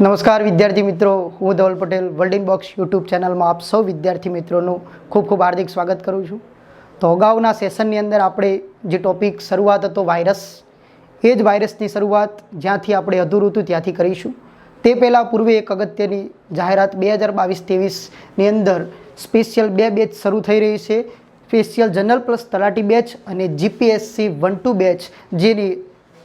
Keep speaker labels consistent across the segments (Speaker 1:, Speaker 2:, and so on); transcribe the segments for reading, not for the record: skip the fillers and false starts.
Speaker 1: નમસ્કાર વિદ્યાર્થી મિત્રો, હું Dhaval Patel world in box YouTube ચેનલમાં આપ સૌ વિદ્યાર્થી મિત્રોનું ખૂબ ખૂબ હાર્દિક સ્વાગત કરું છું। તો અગાઉના સેશનની અંદર આપણે જે ટોપિક શરૂઆત હતો વાયરસ, એ જ વાયરસની શરૂઆત જ્યાંથી આપણે અધૂરું હતું ત્યાંથી કરીશું। તે પહેલાં પૂર્વે એક અગત્યની જાહેરાત 2022-23ની અંદર સ્પેશિયલ 2 બેચ શરૂ થઈ રહી છે। સ્પેશિયલ જનરલ પ્લસ તલાટી બેચ અને જીપીએસસી 1-2 બેચ, જેની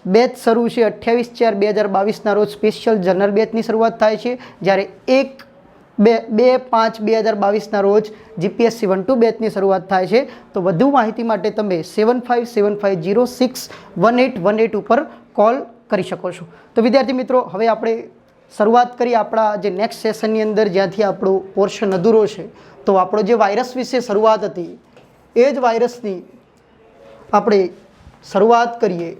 Speaker 1: બેચ શરૂ છે 28/4/2022ના રોજ સ્પેશિયલ જનરલ બેચની શરૂઆત થાય છે, જ્યારે 1-2-5/2022ના રોજ જીપીએસસી 1-2 બેચની શરૂઆત થાય છે। તો વધુ માહિતી માટે તમે 7575061818 ઉપર કોલ કરી શકો છો। તો વિદ્યાર્થી મિત્રો, હવે આપણે શરૂઆત કરી આપણા જે નેક્સ્ટ સેશનની અંદર, જ્યાંથી આપણો પોર્શન અધૂરો છે। તો આપણો જે વાયરસ વિશે શરૂઆત હતી, એ જ વાયરસની આપણે શરૂઆત કરીએ।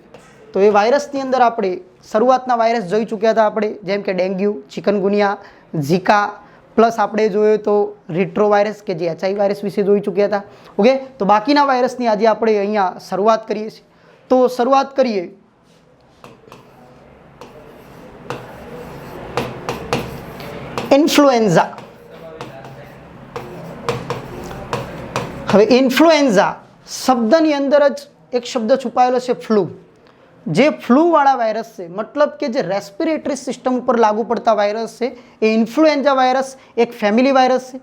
Speaker 1: તો એ વાયરસની અંદર આપણે શરૂઆતના વાયરસ જોઈ ચૂક્યા હતા આપણે, જેમ કે ડેન્ગ્યુ, ચિકનગુનિયા, ઝીકા, પ્લસ આપણે જોયું તો રિટ્રો વાયરસ કે જે એચઆઈ વાયરસ વિશે જોઈ ચૂક્યા હતા। ઓકે, તો બાકીના વાયરસની આજે આપણે અહીંયા શરૂઆત કરીએ છીએ। તો શરૂઆત કરીએ ઇન્ફ્લુએન્ઝા। હવે ઇન્ફ્લુએન્ઝા શબ્દની અંદર જ એક શબ્દ છુપાયેલો છે, ફ્લૂ। જે ફ્લૂવાળા વાયરસ છે, મતલબ કે જે રેસ્પિરેટરી સિસ્ટમ ઉપર લાગુ પડતા વાયરસ છે, એ ઇન્ફ્લુએન્ઝા વાયરસ એક ફેમિલી વાયરસ છે।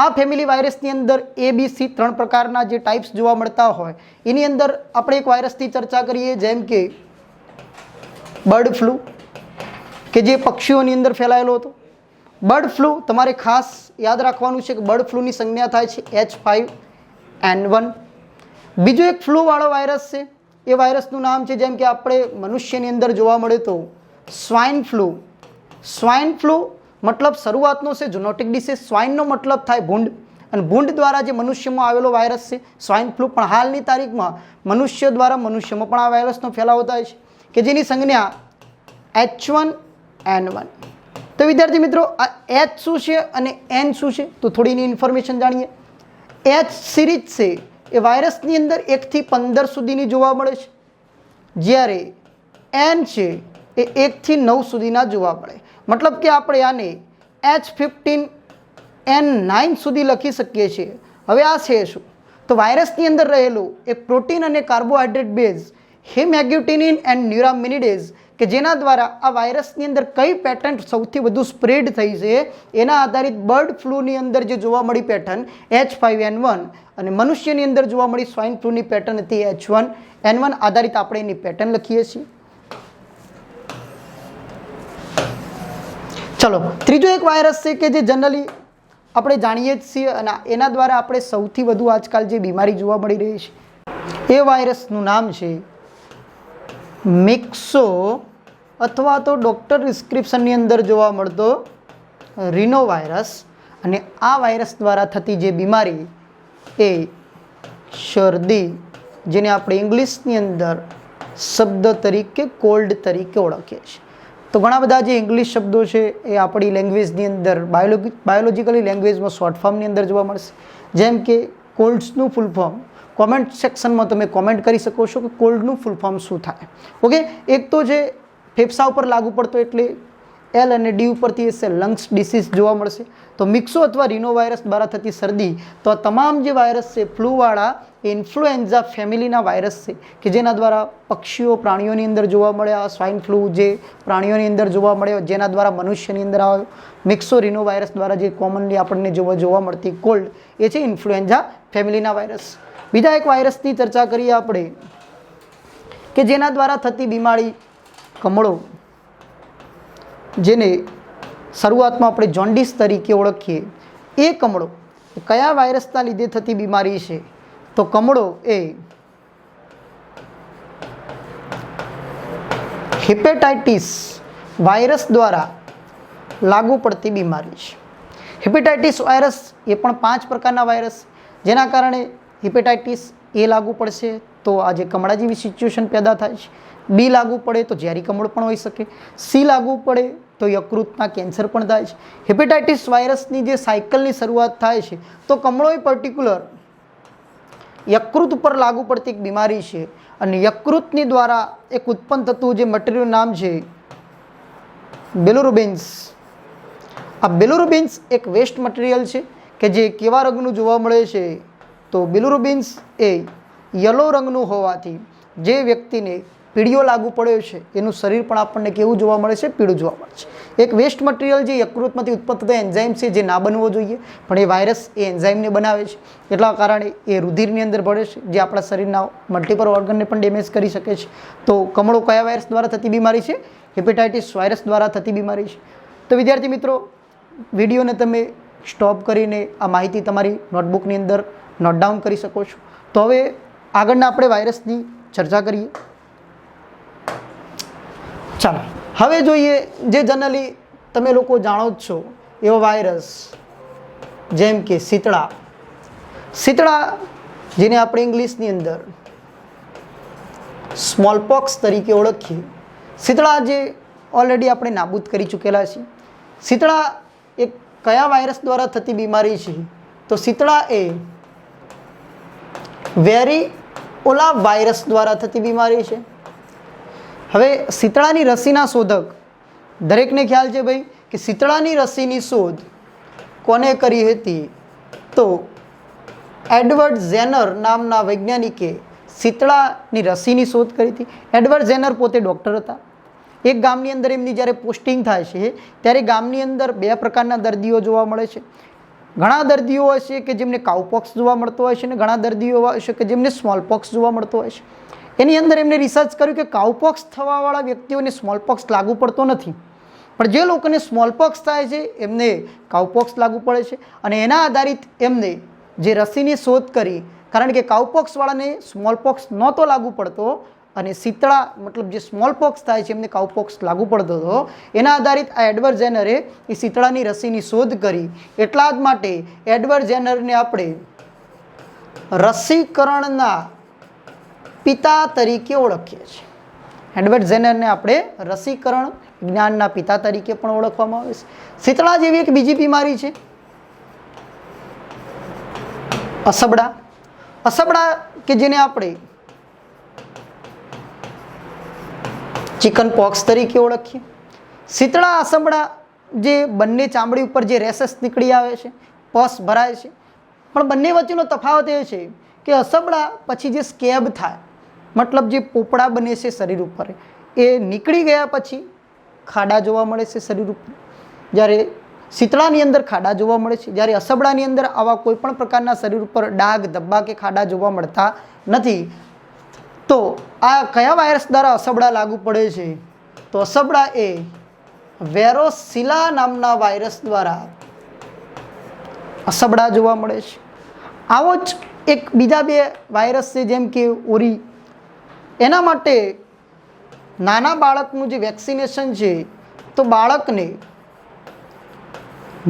Speaker 1: આ ફેમિલી વાયરસની અંદર ABC 3 પ્રકારના જે ટાઈપ્સ જોવા મળતા હોય, એની અંદર આપણે એક વાયરસની ચર્ચા કરીએ, જેમ કે બર્ડ ફ્લૂ, કે જે પક્ષીઓની અંદર ફેલાયેલો હતો। બર્ડ ફ્લૂ તમારે ખાસ યાદ રાખવાનું છે કે બર્ડ ફ્લૂની સંજ્ઞા થાય છે H5N1। બીજો એક ફ્લૂવાળો વાયરસ છે, એ વાયરસનું નામ છે, જેમ કે આપણે મનુષ્યની અંદર જોવા મળે તો સ્વાઇન ફ્લૂ। સ્વાઇન ફ્લૂ મતલબ શરૂઆતનો છે ઝૂનોટિક ડિસીઝ, સ્વાઇનનો મતલબ થાય ભૂંડ, અને ભૂંડ દ્વારા જે મનુષ્યમાં આવેલો વાયરસ છે સ્વાઇન ફ્લૂ। પણ હાલની તારીખમાં મનુષ્ય દ્વારા મનુષ્યમાં પણ આ વાયરસનો ફેલાવો થાય છે, કે જેની સંજ્ઞા H1N1। તો વિદ્યાર્થી મિત્રો, આ H શું છે અને N શું છે, તો થોડીની ઇન્ફોર્મેશન જાણીએ। H સિરીઝ છે એ વાયરસની અંદર 1 થી 15 સુધીની જોવા મળે છે, જ્યારે N છે એ 1 થી 9 સુધીના જોવા મળે। મતલબ કે આપણે આને H15N9 સુધી લખી શકીએ છીએ। હવે આ છે શું, તો વાયરસની અંદર રહેલું એક પ્રોટીન અને કાર્બોહાઈડ્રેટ બેઝ હેમેગ્લુટિનિન એન્ડ ન્યુરામિનિડેઝ, કે જેના દ્વારા આ વાયરસની અંદર કઈ પેટર્ન સૌથી વધુ સ્પ્રેડ થઈ છે, એના આધારિત બર્ડ ફ્લૂની અંદર જે જોવા મળી પેટર્ન H5N1, અને મનુષ્યની અંદર જોવા મળી સ્વાઇન ફ્લૂની પેટર્ન હતી H1N1 આધારિત આપણે એની પેટર્ન લખીએ છીએ। ચલો, ત્રીજો એક વાયરસ છે કે જે જનરલી આપણે જાણીએ જ છીએ, અને એના દ્વારા આપણે સૌથી વધુ આજકાલ જે બીમારી જોવા મળી રહી છે, એ વાયરસનું નામ છે મિક્સો, અથવા તો ડૉક્ટર પ્રિસ્ક્રિપ્શનની અંદર જોવા મળતો રીનો વાયરસ। અને આ વાયરસ દ્વારા થતી જે બીમારી એ શરદી, જેને આપણે ઇંગ્લિશની અંદર શબ્દ તરીકે કોલ્ડ તરીકે ઓળખીએ છીએ। તો ઘણા બધા જે ઇંગ્લિશ શબ્દો છે એ આપણી લેંગ્વેજની અંદર બાયોલોજીકલી લેંગ્વેજમાં શોર્ટ ફોર્મની અંદર જોવા મળશે, જેમ કે કોલ્ડ્સનું ફૂલ ફોર્મ કોમેન્ટ સેક્શનમાં તમે કોમેન્ટ કરી શકો છો કે કોલ્ડનું ફૂલ ફોર્મ શું થાય। ઓકે, એક તો જે ફેફસા ઉપર લાગુ પડતો એટલે L અને D ઉપરથી એ લંગ્સ ડિસીઝ જોવા મળશે। તો મિક્સો અથવા રીનો વાયરસ દ્વારા થતી શરદી, તો આ તમામ જે વાયરસ છે ફ્લૂવાળા એ ઇન્ફ્લુએન્ઝા ફેમિલીના વાયરસ છે, કે જેના દ્વારા પક્ષીઓ પ્રાણીઓની અંદર જોવા મળે। આ સ્વાઇન ફ્લૂ જે પ્રાણીઓની અંદર જોવા મળે, જેના દ્વારા મનુષ્યની અંદર આવે મિક્સો રીનો વાયરસ દ્વારા જે કોમનલી આપણને જોવા મળતી કોલ્ડ, એ છે ઇન્ફ્લુએન્ઝા ફેમિલીના વાયરસ। બીજા એક વાયરસની ચર્ચા કરીએ આપણે, કે જેના દ્વારા થતી બીમારી કમળો, જેને શરૂઆતમાં આપણે જોન્ડિસ તરીકે ઓળખીએ। એ કમળો કયા વાયરસના લીધે થતી બીમારી છે, તો કમળો એ હેપેટાઇટિસ વાયરસ દ્વારા લાગુ પડતી બીમારી છે। હેપેટાઇટિસ વાયરસ એ પણ 5 પ્રકારના વાયરસ, જેના કારણે હેપેટાઇટિસ એ લાગુ પડશે તો આજે કમળા જેવી સિચ્યુએશન પેદા થાય છે। બી લાગુ પડે તો ઝેરી કમળ પણ હોઈ શકે। સી લાગુ પડે તો યકૃતના કેન્સર પણ થાય છે। હેપેટાઇટિસ વાયરસની જે સાયકલની શરૂઆત થાય છે, તો કમળો એ પર્ટિક્યુલર યકૃત ઉપર લાગુ પડતી એક બીમારી છે, અને યકૃતની દ્વારા એક ઉત્પન્ન થતું જે મટીરિયલનું નામ છે બેલોરોબેન્સ, આ બિલિરુબિન્સ એક વેસ્ટ મટીરિયલ છે કે જે કેવા રંગનું જોવા મળે છે, તો બિલિરુબિન્સ એ યલો રંગનું હોવાથી જે વ્યક્તિને પીળિયો લાગુ પડ્યો છે એનું શરીર પણ આપણને કેવું જોવા મળે છે? પીળું જોવા મળે છે. એક વેસ્ટ મટીરિયલ જે યકૃતમાંથી ઉત્પન્ન થતા એન્ઝાઇમ છે જે ના બનવો જોઈએ, પણ એ વાયરસ એ એન્ઝાઇમને બનાવે છે, એટલા કારણે એ રુધિરની અંદર ભળે છે, જે આપણા શરીરના મલ્ટિપલ ઓર્ગનને પણ ડેમેજ કરી શકે છે. તો કમળો કયા વાયરસ દ્વારા થતી બીમારી છે? હેપેટાઇટિસ વાયરસ દ્વારા થતી બીમારી છે. તો વિદ્યાર્થી મિત્રો, વિડીયોને તમે સ્ટોપ કરીને આ માહિતી તમારી નોટબુકની અંદર નોટ ડાઉન કરી શકો છો. તો હવે આગળના આપણે વાયરસની ચર્ચા કરીએ. ચાલો હવે જોઈએ જે જનરલી તમે લોકો જાણો જ છો એવો વાયરસ, જેમ કે શીતળા. શીતળા જેને આપણે ઇંગ્લિશની અંદર સ્મોલપોક્સ તરીકે ઓળખીએ. શીતળા જે ઓલરેડી આપણે નાબૂદ કરી ચૂકેલા છીએ. શીતળા એ કયા વાયરસ દ્વારા થતી બીમારી છે? તો શીતળા એ વેરીઓલા વાયરસ દ્વારા થતી બીમારી છે. હવે શીતળાની રસીના શોધક, દરેકને ખ્યાલ છે ભાઈ કે શીતળાની રસીની શોધ કોને કરી હતી? તો એડવર્ડ જેનર નામના વૈજ્ઞાનિકે શીતળાની રસીની શોધ કરી હતી. એડવર્ડ જેનર પોતે ડૉક્ટર હતા. એક ગામની અંદર એમની જ્યારે પોસ્ટિંગ થાય છે ત્યારે ગામની અંદર 2 પ્રકારના દર્દીઓ જોવા મળે છે. ઘણા દર્દીઓ હોય છે કે જેમને કાઉપોક્સ જોવા મળતો હોય છે અને ઘણા દર્દીઓ હોય છે કે જેમને સ્મોલપોક્સ જોવા મળતો હોય છે. એની અંદર એમને રિસર્ચ કર્યું કે કાઉપોક્સ થવાવાળા વ્યક્તિઓને સ્મોલપોક્સ લાગુ પડતો નથી, પણ જે લોકોને સ્મોલપોક્સ થાય છે એમને કાઉપોક્સ લાગુ પડે છે. અને એના આધારિત એમને જે રસીની શોધ કરી, કારણ કે કાઉપોક્સવાળાને સ્મોલપોક્સ નહોતો લાગુ પડતો અને શીતળા મતલબ જે સ્મોલપોક્સ થાય છે એમને કાઉપોક્સ લાગુ પડતો હતો. એના આધારિત આ એડવર્ડ જેનરે એ શીતળાની રસીની શોધ કરી. એટલા જ માટે એડવર્ડ જેનરને આપણે રસીકરણના પિતા તરીકે ઓળખીએ છીએ. એડવર્ડ જેનરને આપણે રસીકરણ વિજ્ઞાનના પિતા તરીકે પણ ઓળખવામાં આવે છે. શીતળા જેવી એક બીજી બીમારી છે અસબડા. અસબડા કે જેને આપણે ચિકન પોક્સ તરીકે ઓળખીએ. શીતળા અસબડા જે બંને ચામડી ઉપર જે રેસેસ નીકળી આવે છે, પસ ભરાય છે, પણ બંને વચ્ચેનો તફાવત એ છે કે અસબડા પછી જે સ્કેબ થાય, મતલબ જે પોપડા બને છે શરીર ઉપર, એ નીકળી ગયા પછી ખાડા જોવા મળે છે શરીર ઉપર. જ્યારે શીતળાની અંદર ખાડા જોવા મળે છે, જ્યારે અસબડાની અંદર આવા કોઈ પણ પ્રકારના શરીર ઉપર ડાઘ, ધબ્બા કે ખાડા જોવા મળતા નથી. તો આ કયા વાયરસ દ્વારા અસબડા લાગુ પડે છે? તો અસબડા એ વેરોસિલા નામના વાયરસ દ્વારા અસબડા જોવા મળે છે. આવો જ એક બીજા 2 વાયરસ છે, જેમ કે ઓરી. એના માટે નાના બાળકનું જે વેક્સિનેશન છે, તો બાળકને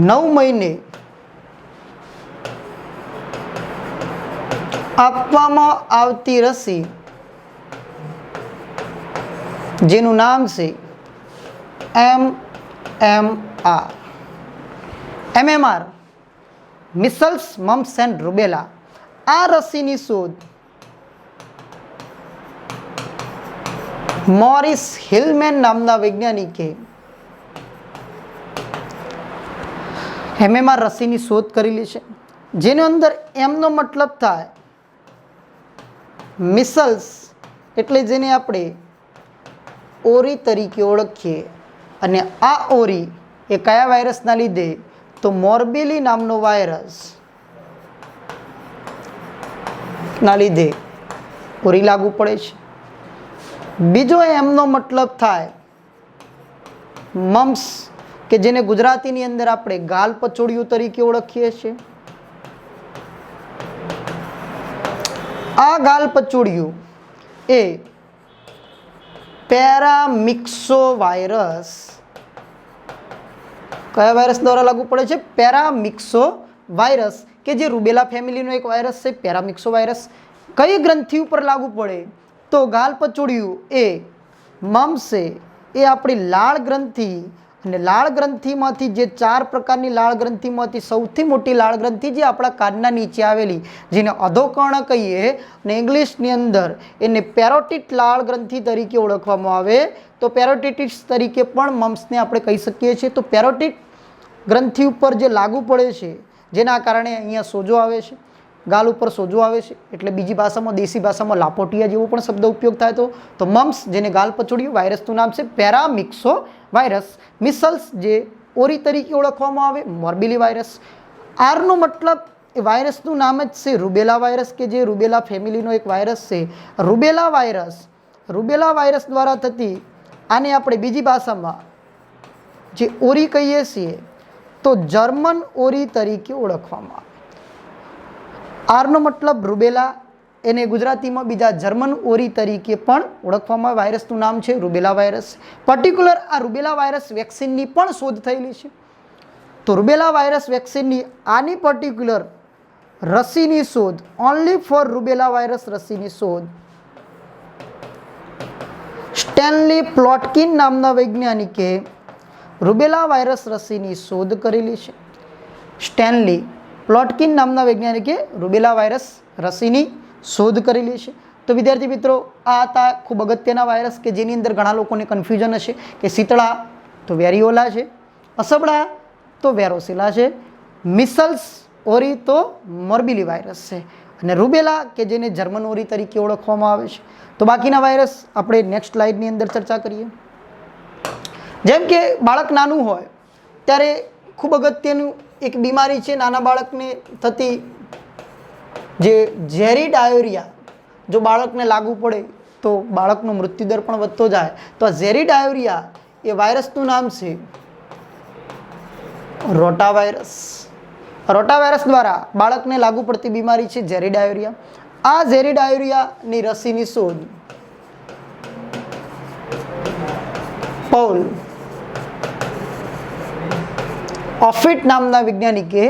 Speaker 1: 9 મહિને આપવામાં આવતી રસી જેનું નામ છે MMR, મિસલ્સ, મમ્સ એન્ડ રૂબેલા. આ રસીની શોધ મોરિસ હિલમેન નામના વૈજ્ઞાનિકે MMR રસીની શોધ કરેલી છે, જેની અંદર એમનો મતલબ થાય મિસલ્સ, એટલે જેને આપણે ઓરી તરીકે ઓળખીએ. અને આ ઓરી એ કયા વાયરસના લીધે? તો મોર્બેલી નામનો વાયરસ ના લીધે ઓરી લાગુ પડે છે. બીજો એમનો મતલબ થાય મમ્સ, કે જેને ગુજરાતીની અંદર આપણે ગાલ પચોડિયું તરીકે ઓળખીએ છીએ. આ ગાલ પચોડિયું એ પેરામિક્સો વાયરસ, કયા વાયરસ દ્વારા લાગુ પડે છે? પેરામિક્સો વાયરસ, કે જે રૂબેલા ફેમિલીનો એક વાયરસ છે પેરામિક્સો વાયરસ. કઈ ગ્રંથિ ઉપર લાગુ પડે? તો ગાલ પચોડિયું એ મમ્સ એ આપણી લાળ ગ્રંથિ, અને લાળ ગ્રંથિમાંથી જે 4 પ્રકારની લાળ ગ્રંથિમાંથી સૌથી મોટી લાળ ગ્રંથિ જે આપણા કાનના નીચે આવેલી, જેને અધોકર્ણ કહીએ અને ઇંગ્લિશની અંદર એને પેરોટિટ લાળ ગ્રંથિ તરીકે ઓળખવામાં આવે. તો પેરોટિટિસ તરીકે પણ મમ્સને આપણે કહી શકીએ છીએ. તો પેરોટિટ ગ્રંથિ ઉપર જે લાગુ પડે છે, જેના કારણે અહીંયા સોજો આવે છે, ગાલ ઉપર સોજો આવે છે, એટલે બીજી ભાષામાં, દેશી ભાષામાં લાપોટિયા જેવો પણ શબ્દ ઉપયોગ થાય તો મમ્સ, જેને ગાલ પચોડિયું, વાયરસનું નામ છે પેરામિક્સો વાયરસ. મિસલ્સ, જે ઓરી તરીકે ઓળખવામાં આવે, મોર્બિલી વાયરસ. આરનો મતલબ એ વાયરસનું નામ જ છે રૂબેલા વાયરસ, કે જે રૂબેલા ફેમિલીનો એક વાયરસ છે. રૂબેલા વાયરસ દ્વારા થતી, આને આપણે બીજી ભાષામાં જે ઓરી કહીએ છીએ તો જર્મન ઓરી તરીકે ઓળખવામાં આવે. આરનો મતલબ રૂબેલા, એને ગુજરાતીમાં બીજા જર્મન ઓરી તરીકે પણ ઓળખવામાં આવે. વાયરસનું નામ છે રૂબેલા વાયરસ. પર્ટિક્યુલર આ રૂબેલા વાયરસ વેક્સિનની પણ શોધ થયેલી છે. તો રૂબેલા વાયરસ વેક્સિનની આની પર્ટિક્યુલર રસીની શોધ, ઓનલી ફોર રૂબેલા વાયરસ રસીની શોધ સ્ટેનલી પ્લોટકિન નામના વૈજ્ઞાનિકે રૂબેલા વાયરસ રસીની શોધ કરેલી છે. સ્ટેનલી પ્લોટકિન નામના વૈજ્ઞાનિકે રૂબેલા વાયરસ રસીની શોધ કરેલી છે. તો વિદ્યાર્થી મિત્રો, આ હતા ખૂબ અગત્યના વાયરસ કે જેની અંદર ઘણા લોકોને કન્ફ્યુઝન હશે કે શીતળા તો વેરિયોલા છે, અસબડા તો વેરોસિલા છે, મિસલ્સ ઓરી તો મોર્બિલી વાયરસ છે, અને રૂબેલા કે જેને જર્મન ઓરી તરીકે ઓળખવામાં આવે છે. તો બાકીના વાયરસ આપણે નેક્સ્ટ સ્લાઇડની અંદર ચર્ચા કરીએ. જેમ કે બાળક નાનું હોય ત્યારે ખૂબ અગત્યનું એક બીમારી છે નાના બાળકને થતી, જે ઝેરી ડાયોરિયા. જો બાળકને લાગુ પડે તો બાળકનો મૃત્યુદર પણ વધતો જાય. તો આ ઝેરી ડાયોરિયા એ વાયરસનું નામ છે રોટાવાયરસ. રોટાવાયરસ દ્વારા બાળકને લાગુ પડતી બીમારી છે ઝેરી ડાયોરિયા. આ ઝેરી ડાયોરિયાની રસીની શોધ પૌલ ઓફિટ નામના વૈજ્ઞાનિકે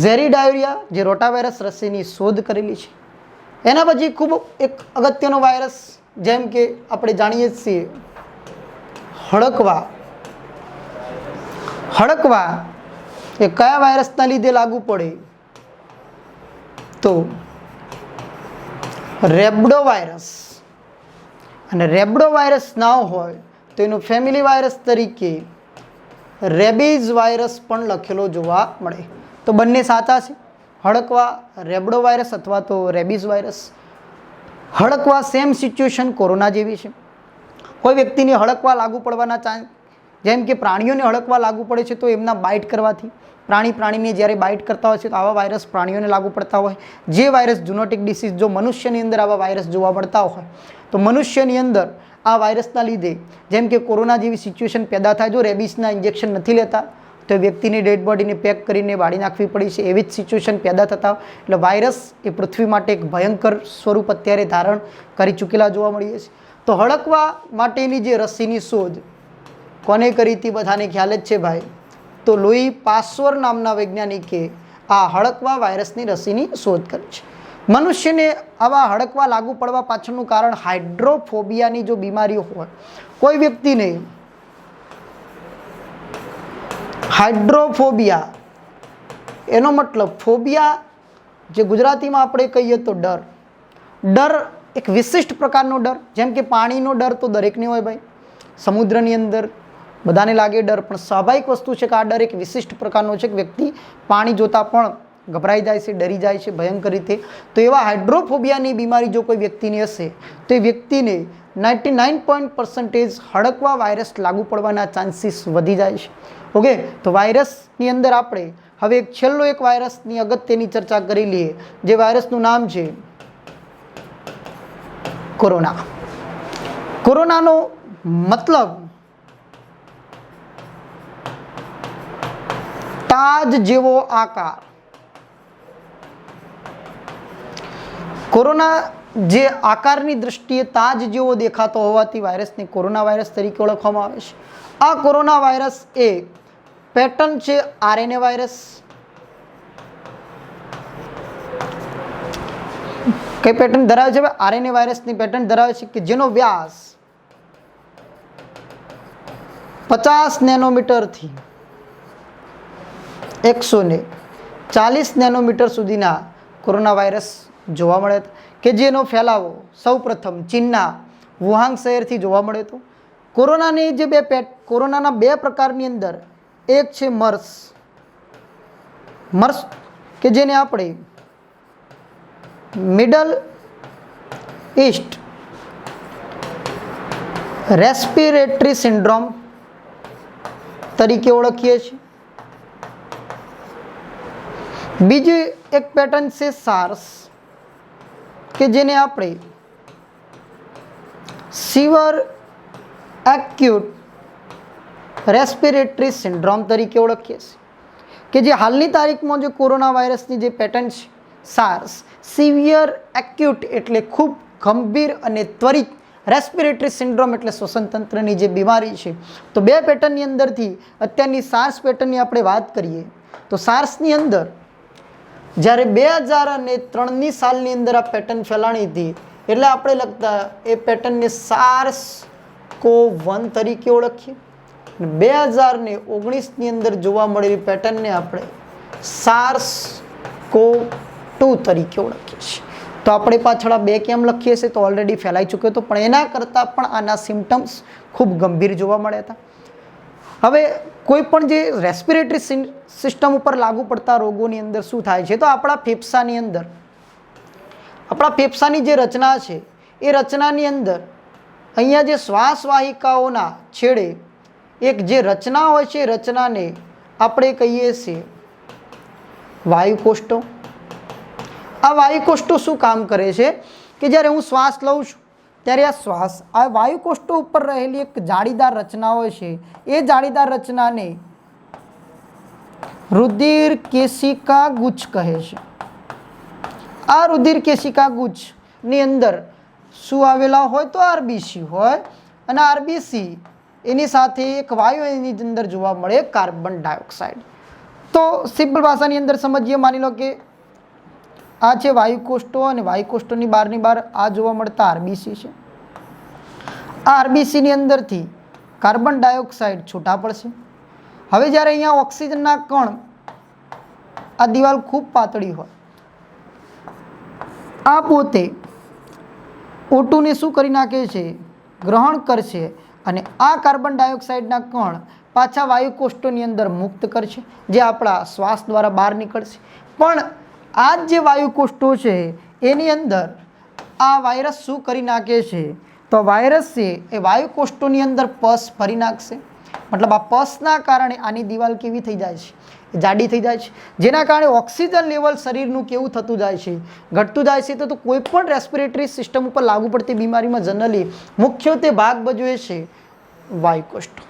Speaker 1: ઝેરી ડાયોરિયા, જે રોટાવાયરસ રસીની શોધ કરેલી છે. એના પછી ખૂબ એક અગત્યનો વાયરસ, જેમ કે આપણે જાણીએ છીએ હડકવા. હડકવા એ કયા વાયરસના લીધે લાગુ પડે તો રેબડો વાયરસ. અને રેબડો વાયરસ ના હોય તો એનું ફેમિલી વાયરસ તરીકે રેબીઝ વાયરસ પણ લખેલો જોવા મળે. તો બંને સાચા છે, હડકવા રેબડો વાયરસ અથવા તો રેબીઝ વાયરસ. હડકવા સેમ સિચ્યુએશન કોરોના જેવી છે. કોઈ વ્યક્તિને હડકવા લાગુ પડવાના ચાન્સ, જેમ કે પ્રાણીઓને હડકવા લાગુ પડે છે તો એમના બાઇટ કરવાથી, પ્રાણીને જ્યારે બાઇટ કરતા હોય છે તો આવા વાયરસ પ્રાણીઓને લાગુ પડતા હોય. જે વાયરસ ઝૂનોટિક ડિસીઝ, જો મનુષ્યની અંદર આવા વાયરસ જોવા મળતા હોય તો મનુષ્યની અંદર આ વાયરસના લીધે જેમ કે કોરોના જેવી સિચ્યુએશન પેદા થાય. જો રેબિસના ઇન્જેક્શન નથી લેતા તો વ્યક્તિની ડેડ બોડીને પેક કરીને બાળી નાખવી પડી છે, એવી જ સિચ્યુએશન પેદા થતા. એટલે વાયરસ એ પૃથ્વી માટે એક ભયંકર સ્વરૂપ અત્યારે ધારણ કરી ચૂકેલા જોવા મળીએ છીએ. તો હડકવા માટેની જે રસીની શોધ કોને કરી હતી બધાને ખ્યાલ જ છે ભાઈ. તો લુઈ પાસ્ચર નામના વૈજ્ઞાનિકે આ હડકવા વાયરસની રસીની શોધ કરી છે. મનુષ્યને આવા હડકવા લાગુ પડવા પાછળનું કારણ હાઇડ્રોફોબિયાની જો બીમારી હોય, કોઈ વ્યક્તિને હાઇડ્રોફોબિયા, એનો મતલબ ફોબિયા જે ગુજરાતીમાં આપણે કહીએ તો ડર. ડર એક વિશિષ્ટ પ્રકારનો ડર. જેમ કે પાણીનો ડર તો દરેકને હોય ભાઈ, સમુદ્રની અંદર બધાને લાગે ડર, પણ સ્વાભાવિક વસ્તુ છે કે આ ડર એક વિશિષ્ટ પ્રકારનો છે કે વ્યક્તિ પાણી જોતાં પણ ગભરાઈ જાય છે, ડરી જાય છે ભયંકર રીતે. તો એવા હાઇડ્રોફોબિયાની બીમારી જો કોઈ વ્યક્તિને હશે તો એ વ્યક્તિને 99% હડકવા વાયરસ લાગુ પડવાના ચાન્સીસ વધી જાય છે. ઓકે, તો વાયરસની અંદર આપણે હવે એક છેલ્લો એક વાયરસની અગત્યની ચર્ચા કરી લઈએ, જે વાયરસનું નામ છે કોરોના. કોરોનાનો મતલબ તાજ જેવો આકાર. કોરોના જે આકારની દ્રષ્ટિએ તાજ જેવો દેખાતો હોવાથી વાયરસને કોરોના વાયરસ તરીકે ઓળખવામાં આવે છે. આ કોરોના વાયરસ એ પેટર્ન છે આરએનએ વાયરસ. કઈ પેટર્ન ધરાવે છે? આરએનએ વાયરસની પેટર્ન ધરાવે છે કે જેનો વ્યાસ 50 નેનોમીટરથી 140 નેનોમીટર સુધીના કોરોના વાયરસ જોવા મળે કે જેનો ફેલાવો સૌપ્રથમ ચીનના વુહાન શહેરથી જોવા મળ્યો હતો. કોરોનાની જે કોરોનાના બે પ્રકારની અંદર એક છે મર્સ કે જેને આપણે મિડલ ઈસ્ટ રેસ્પિરેટરી સિન્ડ્રોમ તરીકે ઓળખીએ છીએ. બીજી એક પેટર્ન છે સાર્સ કે જેને આપણે સિવર એક્યુટ રેસ્પિરેટરી સિન્ડ્રોમ તરીકે ઓળખીએ છીએ, કે જે હાલની તારીખમાં જે કોરોના વાયરસની જે પેટર્ન છે સાર્સ, સિવિયર એક્યુટ એટલે ખૂબ ગંભીર અને ત્વરિત, રેસ્પિરેટરી સિન્ડ્રોમ એટલે શ્વસન તંત્રની જે બીમારી છે. તો બે પેટર્નની અંદરથી અત્યારની સાર્સ પેટર્નની આપણે વાત કરીએ તો સાર્સની અંદર જ્યારે 2003ની સાલની અંદર આ પેટર્ન ફેલાણી હતી એટલે આપણે લખતા એ પેટર્નને SARS-CoV-1 તરીકે ઓળખીએ. 2019ની અંદર જોવા મળેલી પેટર્નને આપણે SARS-CoV-2 તરીકે ઓળખીએ છીએ. તો આપણે પાછળ આ બે કેમ લખીએ છીએ તો ઓલરેડી ફેલાઈ ચૂક્યો હતો, પણ એના કરતાં પણ આના સિમ્ટમ્સ ખૂબ ગંભીર જોવા મળ્યા હતા. હવે કોઈ પણ જે રેસ્પિરેટરી સિસ્ટમ ઉપર લાગુ પડતા રોગોની અંદર શું થાય છે તો આપણા ફેફસાની જે રચના છે એ રચનાની અંદર અહીંયા જે શ્વાસવાહિકાઓના છેડે એક જે રચના હોય છે એ રચનાને આપણે કહીએ છીએ વાયુકોષ્ઠો. આ વાયુકોષ્ઠો શું કામ કરે છે કે જ્યારે હું શ્વાસ લઉં છું ત્યારે આ વાયુકોષ્ઠો ઉપર રહેલી એક જાળીદાર રચના હોય છે એ જાળીદાર રચનાને રુધિર કેશિકા ગુચ્છ કહે છે. આ રુધિર કેશિકા ગુચ્છની અંદર શું આવેલા હોય તો આરબીસી હોય, અને આરબીસી એની સાથે એક વાયુ એની અંદર જોવા મળે કાર્બન ડાયોક્સાઇડ. તો સિમ્પલ ભાષાની અંદર સમજીએ, માની લો કે આ છે વાયુકોષ્ઠો અને વાયુકોષ્ઠોની બહાર આ જોવા મળતા આરબીસી છે. આ આરબીસીની અંદરથી કાર્બન ડાયોક્સાઇડ છૂટા પડશે. હવે જ્યારે અહીંયા ઓક્સિજનના કણ, આ દિવાલ ખૂબ પાતળી હોય, આ પોતે O2ને શું કરી નાખે છે ગ્રહણ કરશે અને આ કાર્બન ડાયોક્સાઇડના કણ પાછા વાયુકોષ્ઠોની અંદર મુક્ત કરશે, જે આપણા શ્વાસ દ્વારા બહાર નીકળશે. પણ આ જે વાયુકોષ્ઠો છે એની અંદર આ વાયરસ શું કરી નાખે છે તો વાયરસ છે એ વાયુકોષ્ઠોની અંદર પસ ભરી નાખશે. મતલબ આ પસના કારણે આની દિવાલ કેવી થઈ જાય છે, જાડી થઈ જાય છે, જેના કારણે ઓક્સિજન લેવલ શરીરનું કેવું થતું જાય છે, ઘટતું જાય છે. તો કોઈ પણ રેસ્પિરેટરી સિસ્ટમ ઉપર લાગુ પડતી બીમારીમાં જનરલી મુખ્યત્વે ભાગ ભજવે છે વાયુકોષ્ઠો.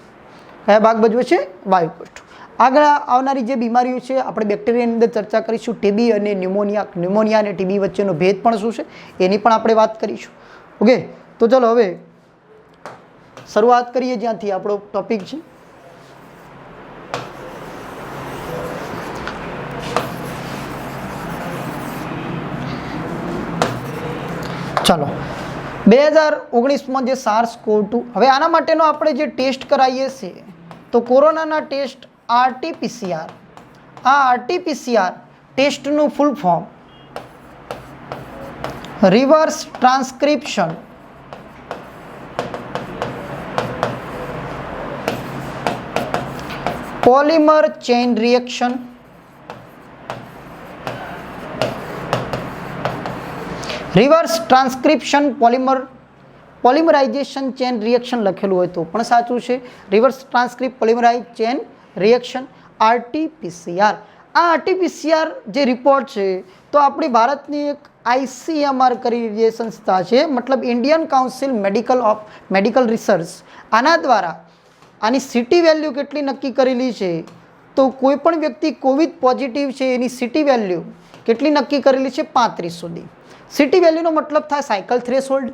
Speaker 1: કયા ભાગ ભજવે છે? વાયુકોષ્ઠો. આગળ આવનારી જે બીમારીઓ છે આપણે બેક્ટેરિયાની અંદર ચર્ચા કરીશું. ટીબી અને ન્યુમોનિયા અને ટીબી વચ્ચેનો ભેદ પણ શું છે એની પણ આપણે વાત કરીશું. ઓકે, તો ચલો હવે શરૂઆત કરીએ જ્યાંથી આપણો ટોપિક છે. ચાલો, 2019માં જે SARS-CoV-2, હવે આના માટેનો આપણે જે ટેસ્ટ કરાવીએ છીએ તો કોરોનાના ટેસ્ટ RT-PCR. આ RT-PCR ટેસ્ટનું full form reverse transcription polymer chain reaction reverse transcription polymerization chain reaction લખેલું હોય તો પણ સાચું છે. Reverse transcript polymerize chain reaction RT-PCR. આ RT-PCR જે રિપોર્ટ છે તો આપણી ભારતની એક ICMR કરી જે સંસ્થા છે, મતલબ ઇન્ડિયન કાઉન્સિલ મેડિકલ રિસર્ચ, આના દ્વારા આની સિટી વેલ્યુ કેટલી નક્કી કરેલી છે તો કોઈ પણ વ્યક્તિ કોવિડ પોઝિટિવ છે એની સિટી વેલ્યુ કેટલી નક્કી કરેલી છે 35 સુધી. સિટી વેલ્યુનો મતલબ થાય સાયકલ થ્રેશોલ્ડ.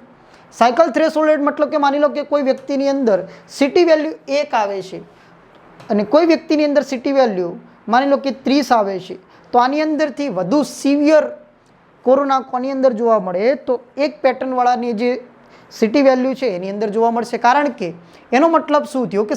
Speaker 1: સાયકલ થ્રેશોલ્ડ મતલબ કે માની લો કે કોઈ વ્યક્તિની અંદર સિટી વેલ્યુ 1 આવે છે અને કોઈ વ્યક્તિની અંદર સિટી વેલ્યુ માની લો કે 30 આવે છે, તો આની અંદરથી વધુ સિવિયર કોરોના કોની અંદર જોવા મળે તો એક પેટર્નવાળાની જે સિટી વેલ્યુ છે એની અંદર જોવા મળશે. કારણ કે એનો મતલબ શું થયો કે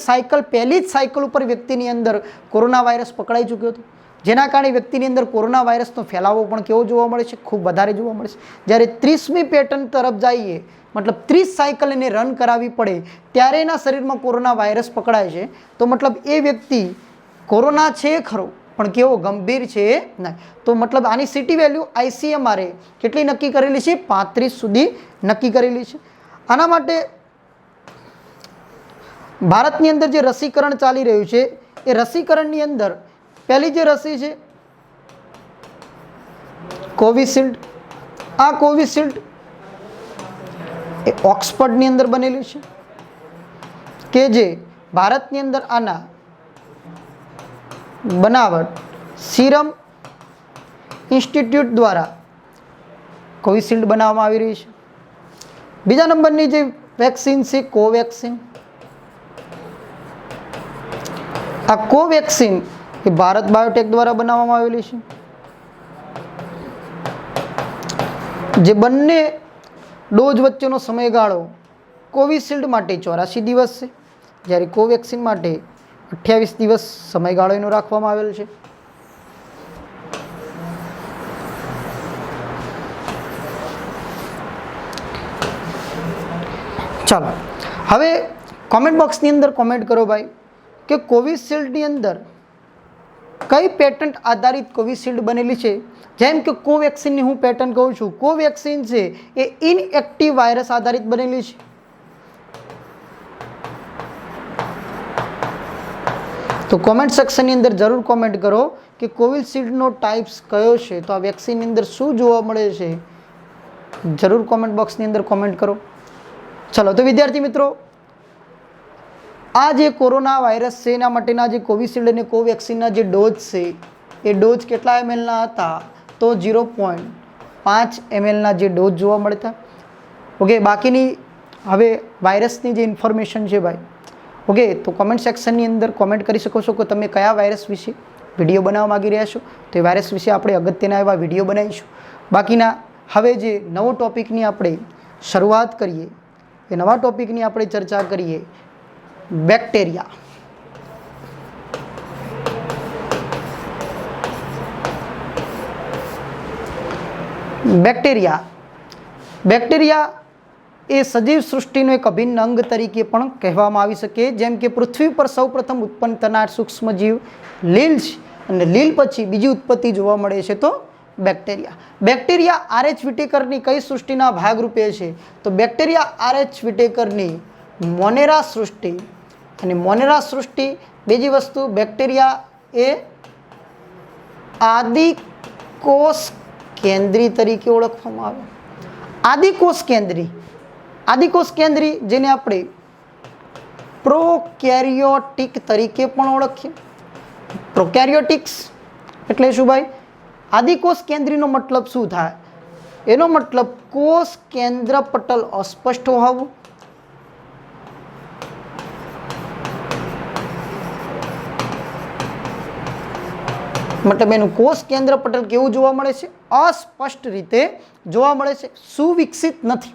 Speaker 1: પહેલી જ સાયકલ ઉપર વ્યક્તિની અંદર કોરોના વાયરસ પકડાઈ ચૂક્યો હતો, જેના કારણે વ્યક્તિની અંદર કોરોના વાયરસનો ફેલાવો પણ કેવો જોવા મળે છે, ખૂબ વધારે જોવા મળે છે. જ્યારે 30મી પેટર્ન તરફ જઈએ, મતલબ 30 સાયકલ એને રન કરાવવી પડે ત્યારે એના શરીરમાં કોરોના વાયરસ પકડાય છે, તો મતલબ એ વ્યક્તિ કોરોના છે ખરો પણ કેવો ગંભીર છે નહીં. તો મતલબ આની સીટી વેલ્યુ ICMR કેટલી નક્કી કરેલી છે? 35 સુધી નક્કી કરેલી છે. આના માટે ભારતની અંદર જે રસીકરણ ચાલી રહ્યું છે એ રસીકરણની અંદર પહેલી જે રસી છે કોવિશિલ્ડ. આ કોવિશિલ્ડ એ ઓક્સફર્ડની અંદર બનેલી છે કે જે ભારતની અંદર આના બનાવટ સીરમ ઇન્સ્ટિટ્યૂટ દ્વારા કોવિશિલ્ડ બનાવવામાં આવી રહી છે. બીજા નંબરની જે વેક્સિન છે કોવેક્સિન. આ કોવેક્સિન એ ભારત બાયોટેક દ્વારા બનાવવામાં આવેલી છે. જે બંને ડોઝ વચ્ચેનો સમયગાળો કોવિશિલ્ડ માટે 84 દિવસ છે, જ્યારે કોવેક્સિન માટે 28 દિવસ સમયગાળો એનો રાખવામાં આવેલ છે. ચાલો હવે કોમેન્ટ બોક્સની અંદર કોમેન્ટ કરો ભાઈ કે કોવિશિલ્ડની અંદર કઈ પેટન્ટ આધારિત કોવિશિલ્ડ બનેલી છે. જેમ કે કોવેક્સિનની હું પેટન્ટ કહું છું, કોવેક્સિન છે એ ઇનએક્ટિવ વાયરસ આધારિત બનેલી છે. તો કોમેન્ટ સેક્શનની અંદર જરૂર કોમેન્ટ કરો કે કોવિશિલ્ડનો ટાઈપ્સ કયો છે, તો આ વેક્સિનની અંદર શું જોવા મળે છે, જરૂર કોમેન્ટ બોક્સની અંદર કોમેન્ટ કરો. ચલો તો વિદ્યાર્થી મિત્રો, આ જે કોરોના વાયરસ છે એના માટેના જે કોવિશિલ્ડ અને કોવેક્સિનના જે ડોઝ છે એ ડોઝ કેટલા mlના હતા? તો 0.5 mlના જે ડોઝ જોવા મળતા. ઓકે, બાકીની હવે વાયરસની જે ઇન્ફોર્મેશન છે ભાઈ, ઓકે, તો કોમેન્ટ સેક્શનની અંદર કોમેન્ટ કરી શકો છો કે તમે કયા વાયરસ વિશે વિડીયો બનાવવા માગી રહ્યા છો. તો એ વાયરસ વિશે આપણે અગત્યના એવા વિડીયો બનાવીશું. બાકીના હવે જે નવો ટોપિકની આપણે શરૂઆત કરીએ, એ નવા ટોપિકની આપણે ચર્ચા કરીએ બેક્ટેરિયા. બેક્ટેરિયા એ સજીવ સૃષ્ટિનો એક અભિન્ન અંગ તરીકે પણ કહેવામાં આવી શકે. જેમ કે પૃથ્વી પર સૌપ્રથમ ઉત્પન્ન થનાર સૂક્ષ્મજીવ લીલ છે અને લીલ પછી બીજી ઉત્પત્તિ જોવા મળે છે તો બેક્ટેરિયા. બેક્ટેરિયા RH વિટેકરની કઈ સૃષ્ટિના ભાગરૂપે છે? તો બેક્ટેરિયા RH વિટેકરની મોનેરા સૃષ્ટિ. અને મોનેરા સૃષ્ટિ બીજી વસ્તુ, બેક્ટેરિયા એ આદિકોષ કેન્દ્રી તરીકે ઓળખવામાં આવે. આદિકોષ કેન્દ્રી જેને આપણે પ્રોકેરિયોટિક તરીકે પણ ઓળખીએ. પ્રોકેરિયોટિક્સ એટલે શું ભાઈ? આદિકોષ કેન્દ્રીનો મતલબ શું થાય? એનો મતલબ કોષ કેન્દ્ર પટલ અસ્પષ્ટ હોવું, મતલબ એનું કોષ કેન્દ્ર પટલ કેવું જોવા મળે છે? અસ્પષ્ટ રીતે જોવા મળે છે, સુવિકસિત નથી.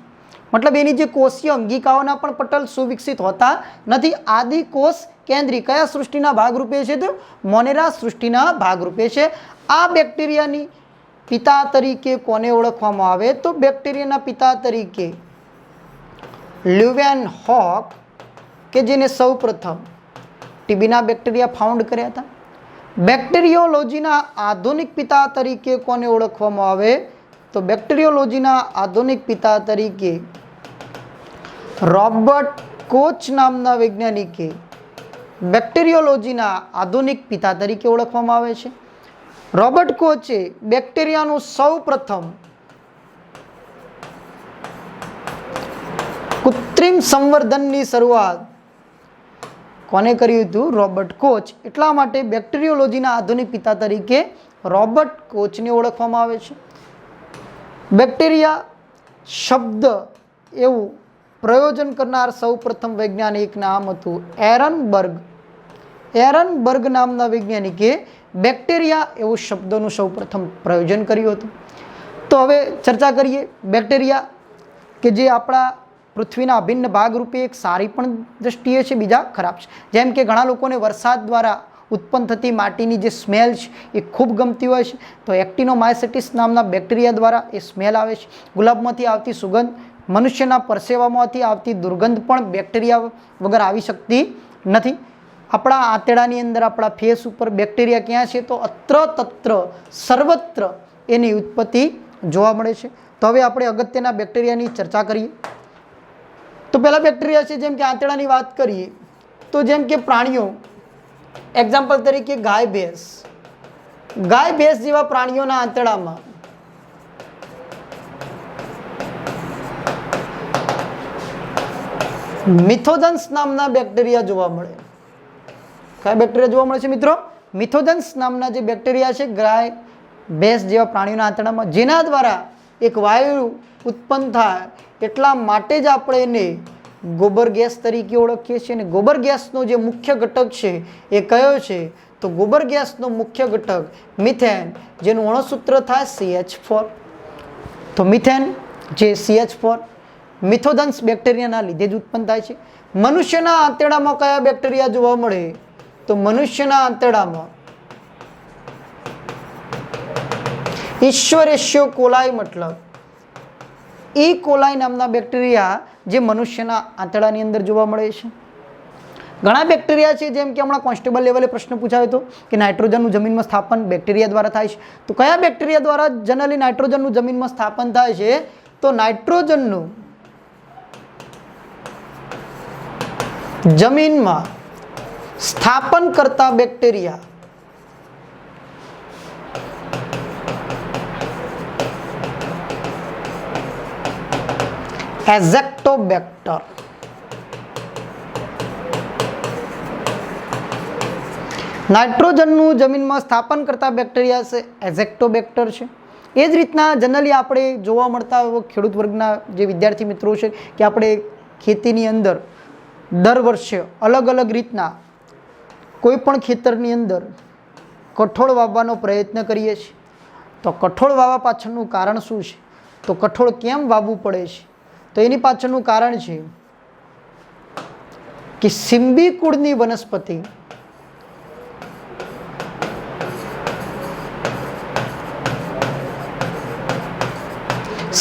Speaker 1: મતલબ એની જે કોષીય અંગિકાઓના પણ પટલ સુવિકસિત હોતા નથી. આદિકોષ કેન્દ્રી કયા સૃષ્ટિના ભાગરૂપે છે? તો મોનેરા સૃષ્ટિના ભાગરૂપે છે. આ બેક્ટેરિયાની પિતા તરીકે કોને ઓળખવામાં આવે? તો બેક્ટેરિયાના પિતા તરીકે લ્યુવેનહોક, કે જેને સૌપ્રથમ ટીબીના બેક્ટેરિયા ફાઉન્ડ કર્યા હતા. બેક્ટેરિયોલોજીના આધુનિક પિતા તરીકે કોને ઓળખવામાં આવે? તો બેક્ટેરિયોલોજીના આધુનિક પિતા તરીકે રોબર્ટ કોચ નામના વૈજ્ઞાનિકે બેક્ટેરિયોલોજીના આધુનિક પિતા તરીકે ઓળખવામાં આવે છે. રોબર્ટ કોચે બેક્ટેરિયાનું સૌપ્રથમ કૃત્રિમ સંવર્ધનની શરૂઆત કોને કર્યું હતું? Robert Koch. એટલા માટે બેક્ટેરિયોલોજીના આધુનિક પિતા તરીકે રોબર્ટ કોચને ઓળખવામાં આવે છે. બેક્ટેરિયા શબ્દ એવું પ્રયોજન કરનાર સૌપ્રથમ વૈજ્ઞાનિક નામ હતું એરનબર્ગ. એરનબર્ગ નામના વૈજ્ઞાનિકે બેક્ટેરિયા એવું શબ્દનું સૌપ્રથમ પ્રયોજન કર્યું હતું. તો હવે ચર્ચા કરીએ બેક્ટેરિયા, કે જે આપણા પૃથ્વીના અભિન્ન ભાગરૂપે એક સારી પણ દ્રષ્ટિએ છે, બીજા ખરાબ છે. જેમ કે ઘણા લોકોને વરસાદ દ્વારા ઉત્પન્ન થતી માટીની જે સ્મેલ છે એ ખૂબ ગમતી હોય છે, તો એક્ટિનોમાયસિટીસ નામના બેક્ટેરિયા દ્વારા એ સ્મેલ આવે છે. ગુલાબમાંથી આવતી સુગંધ, મનુષ્યના પરસેવામાંથી આવતી દુર્ગંધ પણ બેક્ટેરિયા વગર આવી શકતી નથી. આપણા આંતરડાની અંદર આપણા ફેસ ઉપર બેક્ટેરિયા ક્યાં છે? તો અત્ર તત્ર સર્વત્ર એની ઉત્પત્તિ જોવા મળે છે. તો હવે આપણે અગત્યના બેક્ટેરિયાની ચર્ચા કરીએ. તો પહેલા બેક્ટેરિયા છે, જેમ કે આંતરડાની વાત કરીએ તો જેમ કે પ્રાણીઓ, એક્ઝામ્પલ તરીકે ગાય ભેંસ જેવા પ્રાણીઓના આંતરડામાં મિથોજન્સ નામના બેક્ટેરિયા જોવા મળે. કયા બેક્ટેરિયા જોવા મળે છે મિત્રો? મિથોજન્સ નામના જે બેક્ટેરિયા છે ગાય ભેંસ જેવા પ્રાણીઓના આંતરડામાં, જેના દ્વારા એક વાયુ ઉત્પન્ન થાય, એટલા માટે જ આપણે એને ગોબર ગેસ તરીકે ઓળખીએ છીએ. અને ગોબર ગેસનો જે મુખ્ય ઘટક છે એ કયો છે? તો ગોબર ગેસનો મુખ્ય ઘટક મિથેન, જેનું અણુસૂત્ર થાય CH4. તો મિથેન જે CH4 મિથોજન્સ બેક્ટેરિયાના લીધે જ ઉત્પન્ન થાય છે. મનુષ્યના આંતરડામાં કયા બેક્ટેરિયા જોવા મળે? તો મનુષ્યના આંતરડામાં ઈશ્વરેશિયો કોલાઈ, મતલબ ઈ કોલાઈ નામના બેક્ટેરિયા જે મનુષ્યના આંતરડાની અંદર જોવા મળે છે. ઘણા બેક્ટેરિયા છે, જેમ કે હમણાં કોન્સ્ટેબલ લેવલે પ્રશ્ન પૂછાયો હતો કે નાઇટ્રોજનનું જમીનમાં સ્થાપન બેક્ટેરિયા દ્વારા થાય છે. તો કયા બેક્ટેરિયા દ્વારા જનરલી નાઇટ્રોજનનું જમીનમાં સ્થાપન થાય છે? તો નાઇટ્રોજનનું જમીનમાં સ્થાપન કરતા બેક્ટેરિયા એઝેક્ટોબેક્ટર. નાઇટ્રોજનનું જમીનમાં સ્થાપન કરતા બેક્ટેરિયા છે એઝેક્ટોબેક્ટર છે. એ જ રીતના જનરલી આપણે જોવા મળતા ખેડૂત વર્ગના જે વિદ્યાર્થી મિત્રો છે કે આપણે ખેતીની અંદર દર વર્ષે અલગ અલગ રીતના કોઈ પણ ખેતરની અંદર કઠોળ વાવવાનો પ્રયત્ન કરીએ છીએ. તો કઠોળ વાવવા પાછળનું કારણ શું છે? તો કઠોળ કેમ વાવવું પડે છે? તો એની પાછળનું કારણ છે કે સિમ્બી કુળની વનસ્પતિ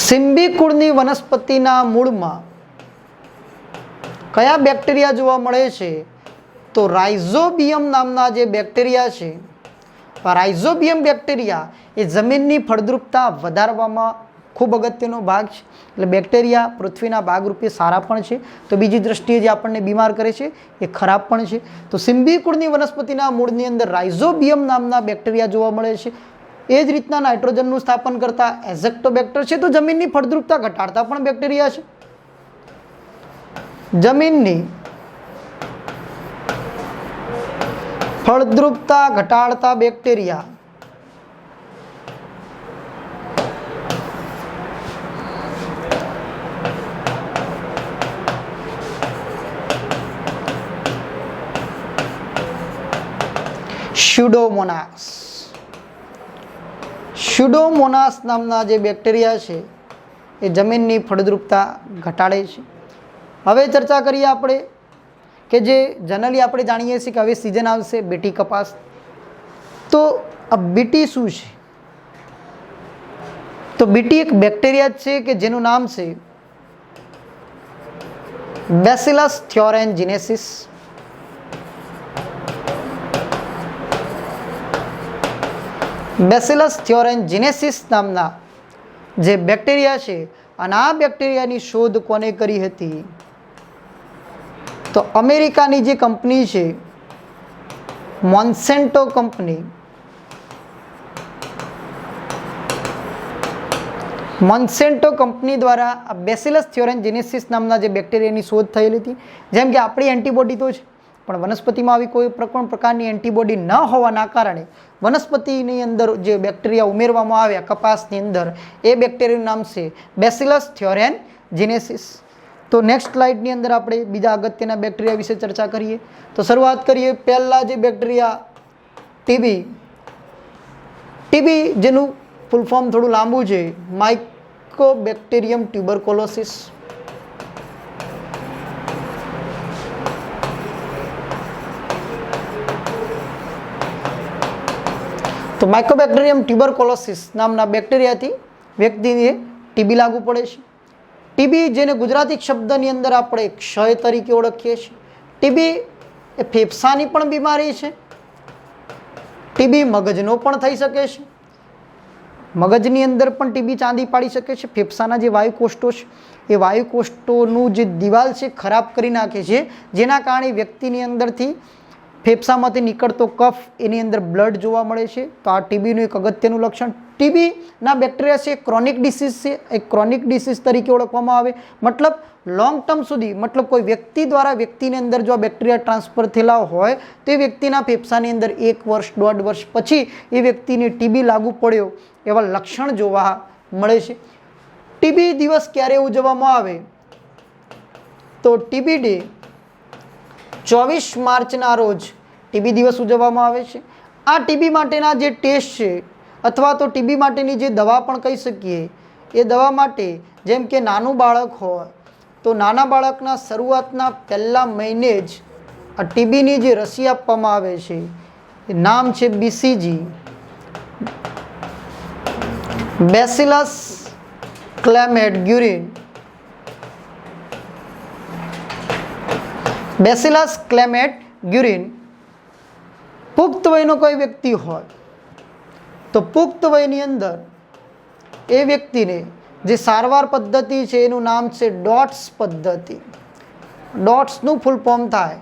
Speaker 1: સિમ્બી કુળની વનસ્પતિના મૂળમાં કયા બેક્ટેરિયા જોવા મળે છે? તો રાઇઝોબિયમ નામના જે બેક્ટેરિયા છે, રાઇઝોબિયમ બેક્ટેરિયા એ જમીનની ફળદ્રુપતા વધારવામાં ખૂબ અગત્યનો ભાગ છે. એટલે બેક્ટેરિયા પૃથ્વીના ભાગરૂપે સારા પણ છે, તો બીજી દ્રષ્ટિએ જે આપણને બીમાર કરે છે એ ખરાબ પણ છે. તો સિમ્બી કુળની વનસ્પતિના મૂળની અંદર રાઇઝોબિયમ નામના બેક્ટેરિયા જોવા મળે છે. એ જ રીતના નાઇટ્રોજનનું સ્થાપન કરતા એઝેક્ટોબેક્ટર છે, તો જમીનની ફળદ્રુપતા ઘટાડતા પણ બેક્ટેરિયા છે. જમીનની ફળદ્રુપતા ઘટાડતા બેક્ટેરિયા સ્યુડોમોનાસ નામના જે બેક્ટેરિયા છે એ જમીનની ફળદ્રુપતા ઘટાડે છે. હવે ચર્ચા કરીએ આપણે કે જે જનરલી આપણે જાણીએ છીએ કે હવે સિઝન આવશે બીટી કપાસ. તો આ બીટી શું છે? તો બીટી એક બેક્ટેરિયા છે કે જેનું નામ છે બેસિલસ થ્યોરેન્જીનેસિસ. બેસિલસ થ્યોરેન્જીનેસિસ નામના જે બેક્ટેરિયા છે, અને આ બેક્ટેરિયાની શોધ કોને કરી હતી? તો અમેરિકાની જે કંપની છે મોન્સેન્ટો કંપની, મોન્સેન્ટો કંપની દ્વારા આ બેસિલસ થ્યોરેન્જીનેસિસ નામના જે બેક્ટેરિયાની શોધ થયેલી હતી. જેમ કે આપણી એન્ટીબોડી તો છે, પણ વનસ્પતિમાં આવી કોઈ પણ પ્રકારની એન્ટીબોડી ન હોવાના કારણે વનસ્પતિની અંદર જે બેક્ટેરિયા ઉમેરવામાં આવ્યા કપાસની અંદર, એ બેક્ટેરિયાનું નામ છે બેસિલસ થ્યોરેન્જીનેસિસ. તો નેક્સ્ટ સ્લાઇડની અંદર આપણે બીજા અગત્યના બેક્ટેરિયા વિશે ચર્ચા કરીએ. તો શરૂઆત કરીએ પહેલાં જે બેક્ટેરિયા ટીબી. ટીબી જેનું ફૂલ ફોર્મ થોડું લાંબુ છે, માઇકોબેક્ટેરિયમ ટ્યુબરકોલોસિસ. તો માઇકોબેક્ટેરિયમ ટ્યુબરકોલોસિસ નામના બેક્ટેરિયાથી વ્યક્તિને ટીબી લાગુ પડે છે. ટીબી જેને ગુજરાતી શબ્દની અંદર આપણે ક્ષય તરીકે ઓળખીએ છીએ. ટીબી એ ફેફસાની પણ બીમારી છે. ટીબી મગજનો પણ થઈ શકે છે. મગજની અંદર પણ ટીબી ચાંદી પાડી શકે છે. ફેફસાના જે વાયુકોષ્ઠો છે એ વાયુકોષ્ઠોનું જે દિવાલ છે ખરાબ કરી નાખે છે, જેના કારણે વ્યક્તિની અંદરથી ફેફસામાંથી નીકળતો કફ એની અંદર બ્લડ જોવા મળે છે. તો આ ટીબીનું એક અગત્યનું લક્ષણ. ટીબીના બેક્ટેરિયા છે ક્રોનિક ડિસીઝ છે, એ ક્રોનિક ડિસીઝ તરીકે ઓળખવામાં આવે. મતલબ લોંગ ટર્મ સુધી, મતલબ કોઈ વ્યક્તિ દ્વારા વ્યક્તિની અંદર જો આ બેક્ટેરિયા ટ્રાન્સફર થયેલા હોય તો એ વ્યક્તિના ફેફસાની અંદર 1 વર્ષ 1.5 વર્ષ પછી એ વ્યક્તિને ટીબી લાગુ પડ્યો એવા લક્ષણ જોવા મળે છે. ટીબી દિવસ ક્યારે ઉજવવામાં આવે? તો ટીબી ડે 24 માર્ચના રોજ ટીબી દિવસ ઉજવવામાં આવે છે. આ ટીબી માટેના જે ટેસ્ટ છે અથવા તો ટીબી માટેની જે દવા પણ કહી શકીએ, એ દવા માટે જેમ કે નાનું બાળક હોય તો નાના બાળકના શરૂઆતના પહેલા મહિને જ આ ટીબીની જે રસી આપવામાં આવે છે એ નામ છે BCG, બેસિલસ ક્લેમેટ ગ્યુરિન. બેસિલસ ક્લેમેટ ગ્યુરિન. પુખ્ત વયનો કોઈ વ્યક્તિ હોય તો પુખ્ત વયની અંદર એ વ્યક્તિને જે સારવાર પદ્ધતિ છે એનું નામ છે ડોટ્સ પદ્ધતિ. ડોટ્સનું ફૂલ ફોર્મ થાય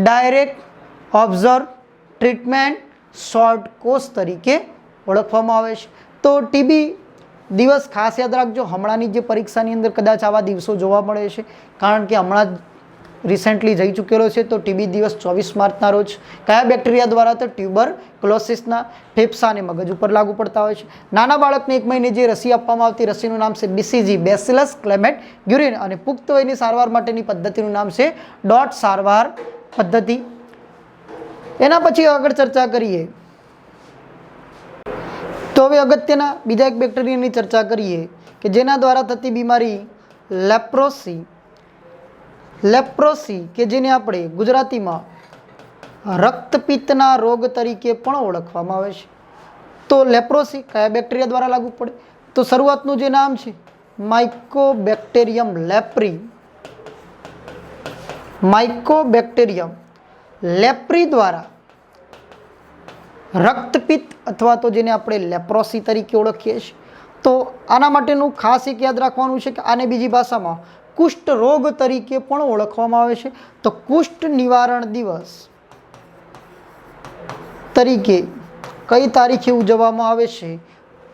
Speaker 1: direct observe treatment short course તરીકે ઓળખવામાં આવે છે. તો ટીબી દિવસ ખાસ યાદ રાખજો. હમણાંની જે પરીક્ષાની અંદર કદાચ આવા દિવસો જોવા મળે છે, કારણ કે હમણાં જ રિસેન્ટલી જઈ ચૂકેલો છે. તો ટીબી દિવસ 24 માર્ચના રોજ કયા બેક્ટેરિયા દ્વારા? તો ટ્યુબરક્લોસિસના ફેફસા અને મગજ ઉપર લાગુ પડતા હોય છે. નાના બાળકને 1 મહિને જે રસી આપવામાં આવતી રસીનું નામ છે BCG, બેસિલસ ક્લેમેટ ગ્યુરિન. અને પુખ્ત વયની સારવાર માટેની પદ્ધતિનું નામ છે ડોટ સારવાર પદ્ધતિ. એના પછી આગળ ચર્ચા કરીએ તો હવે અગત્યના બીજા એક બેક્ટેરિયાની ચર્ચા કરીએ કે જેના દ્વારા થતી બીમારી લેપ્રોસી. લેપ્રોસી કે જેને આપણે ગુજરાતીમાં રક્તપિત્તના રોગ તરીકે પણ ઓળખવામાં આવે છે. તો લેપ્રોસી કયા બેક્ટેરિયા દ્વારા લાગુ પડે? તો શરૂઆતનું જે નામ છે માઇકોબેક્ટેરિયમ લેપ્રી. માઇકોબેક્ટેરિયમ લેપ્રી દ્વારા રક્તપિત્ત અથવા તો જેને આપણે લેપ્રોસી તરીકે ઓળખીએ છીએ. તો આના માટેનું ખાસ એક યાદ રાખવાનું છે કે આને બીજી ભાષામાં કુષ્ઠ રોગ તરીકે પણ ઓળખવામાં આવે છે. તો કુષ્ઠ નિવારણ દિવસ તરીકે કઈ તારીખે ઉજવવામાં આવે છે?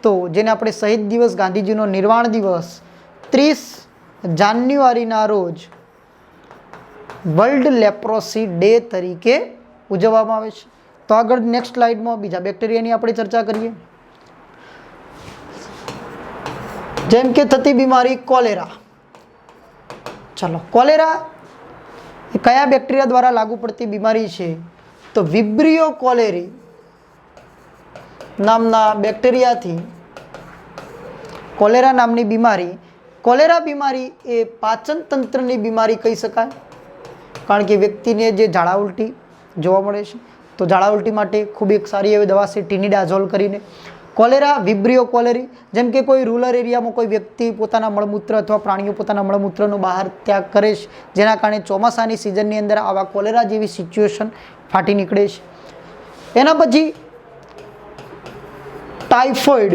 Speaker 1: તો જેને આપણે શહીદ દિવસ, ગાંધીજીનો નિર્વાણ દિવસ 30 જાન્યુઆરીના રોજ વર્લ્ડ લેપ્રોસી ડે તરીકે ઉજવવામાં આવે છે. તો આગળ નેક્સ્ટ સ્લાઇડમાં બીજા બેક્ટેરિયાની આપણે ચર્ચા કરીએ. જેમ કે થતી બીમારી કોલેરા. ચલો, કોલેરા એ કયા બેક્ટેરિયા દ્વારા લાગુ પડતી બીમારી છે? તો વિબ્રિયો કોલેરી નામના બેક્ટેરિયાથી કોલેરા નામની બીમારી. કોલેરા બીમારી એ પાચન તંત્રની બીમારી કહી શકાય, કારણ કે વ્યક્તિને જે ઝાડા ઉલટી જોવા મળે છે તો ઝાડા ઉલટી માટે ખૂબ એક સારી એવી દવા છે ટિનિડાઝોલ કરીને. કોલેરા, વિબ્રિયો કોલેરી. જેમ કે કોઈ રૂરલ એરિયામાં કોઈ વ્યક્તિ પોતાના મળમૂત્ર અથવા પ્રાણીઓ પોતાના મળમૂત્રનો બહાર ત્યાગ કરે છે, જેના કારણે ચોમાસાની સિઝનની અંદર આવા કોલેરા જેવી સિચ્યુએશન ફાટી નીકળે છે. એના પછી ટાઇફોઇડ,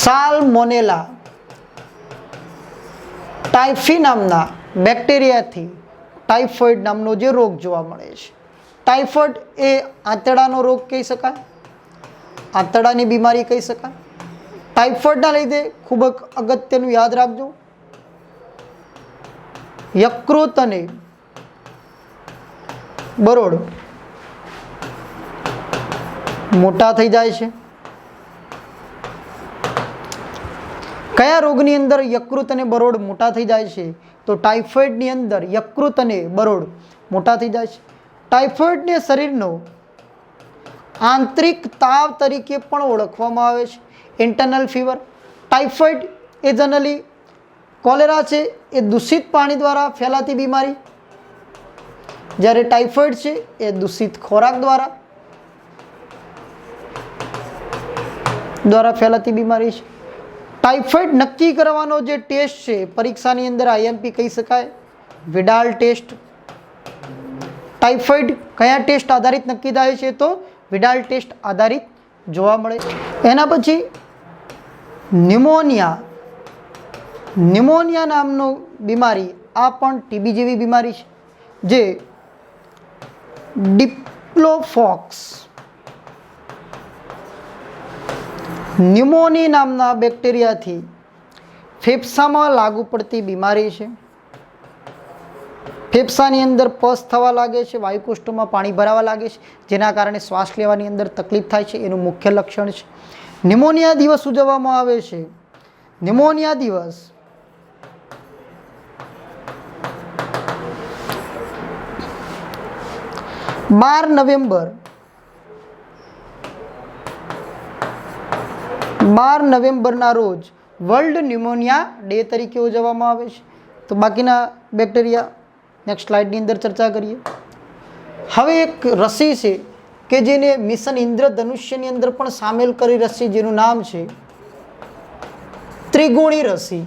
Speaker 1: સાલ્મોનેલા, ટાઇફી નામના બેક્ટેરિયાથી ટાઇફોઇડ નામનો જે રોગ જોવા મળે છે. ટાઇફોઇડ એ આંતરડાનો રોગ કહી શકાય, આંતરડાની બીમારી કહી શકાય. ટાઇફોઇડના લીધે ખૂબ અગત્યનું યાદ રાખજો, યકૃત અને બરોડ મોટા થઈ જાય છે. કયા રોગની અંદર યકૃત અને બરોડ મોટા થઈ જાય છે? તો ટાઇફોઇડની અંદર યકૃત અને બરોડ મોટા થઈ જાય છે. ટાઇફોઇડને શરીરનો આંતરિક તાવ તરીકે પણ ઓળખવામાં આવે છે, ઇન્ટરનલ ફીવર. ટાઇફોઇડ એ જનરલી કોલેરા છે એ દૂષિત પાણી દ્વારા ફેલાતી બીમારી, જ્યારે ટાઇફોઇડ છે એ દૂષિત ખોરાક દ્વારા ફેલાતી બીમારી છે. ટાઇફોઇડ નક્કી કરવાનો જે ટેસ્ટ છે પરીક્ષાની અંદર આઈએમપી કહી શકાય વિડાલ ટેસ્ટ. ટાઇફોઇડ કયા ટેસ્ટ આધારિત નક્કી થાય છે? તો વિડાલ ટેસ્ટ આધારિત જોવા મળે. એના પછી ન્યુમોનિયા. ન્યુમોનિયા નામનો બીમારી આ પણ ટીબી જેવી બીમારી છે જે ડિપ્લોફોક્સ ન્યુમોની નામના બેક્ટેરિયાથી ફેફસામાં લાગુ પડતી બીમારી છે. ફેફસાની અંદર પસ થવા લાગે છે, વાયુકોષ્ઠોમાં પાણી ભરાવા લાગે છે, જેના કારણે શ્વાસ લેવાની અંદર તકલીફ થાય છે. એનું મુખ્ય લક્ષણ છે. ન્યુમોનિયા દિવસ ઉજવવામાં આવે છે. ન્યુમોનિયા દિવસ 12 નવેમ્બર 12 નવેમ્બરના રોજ વર્લ્ડ ન્યુમોનિયા ડે તરીકે ઉજવવામાં આવે છે. તો બાકીના બેક્ટેરિયા નેક્સ્ટ સ્લાઇડની અંદર ચર્ચા કરીએ. હવે એક રસી છે કે જેને મિશન ઇન્દ્રધનુષ્યની અંદર પણ સામેલ કરી રસી, જેનું નામ છે ત્રિગુણી રસી.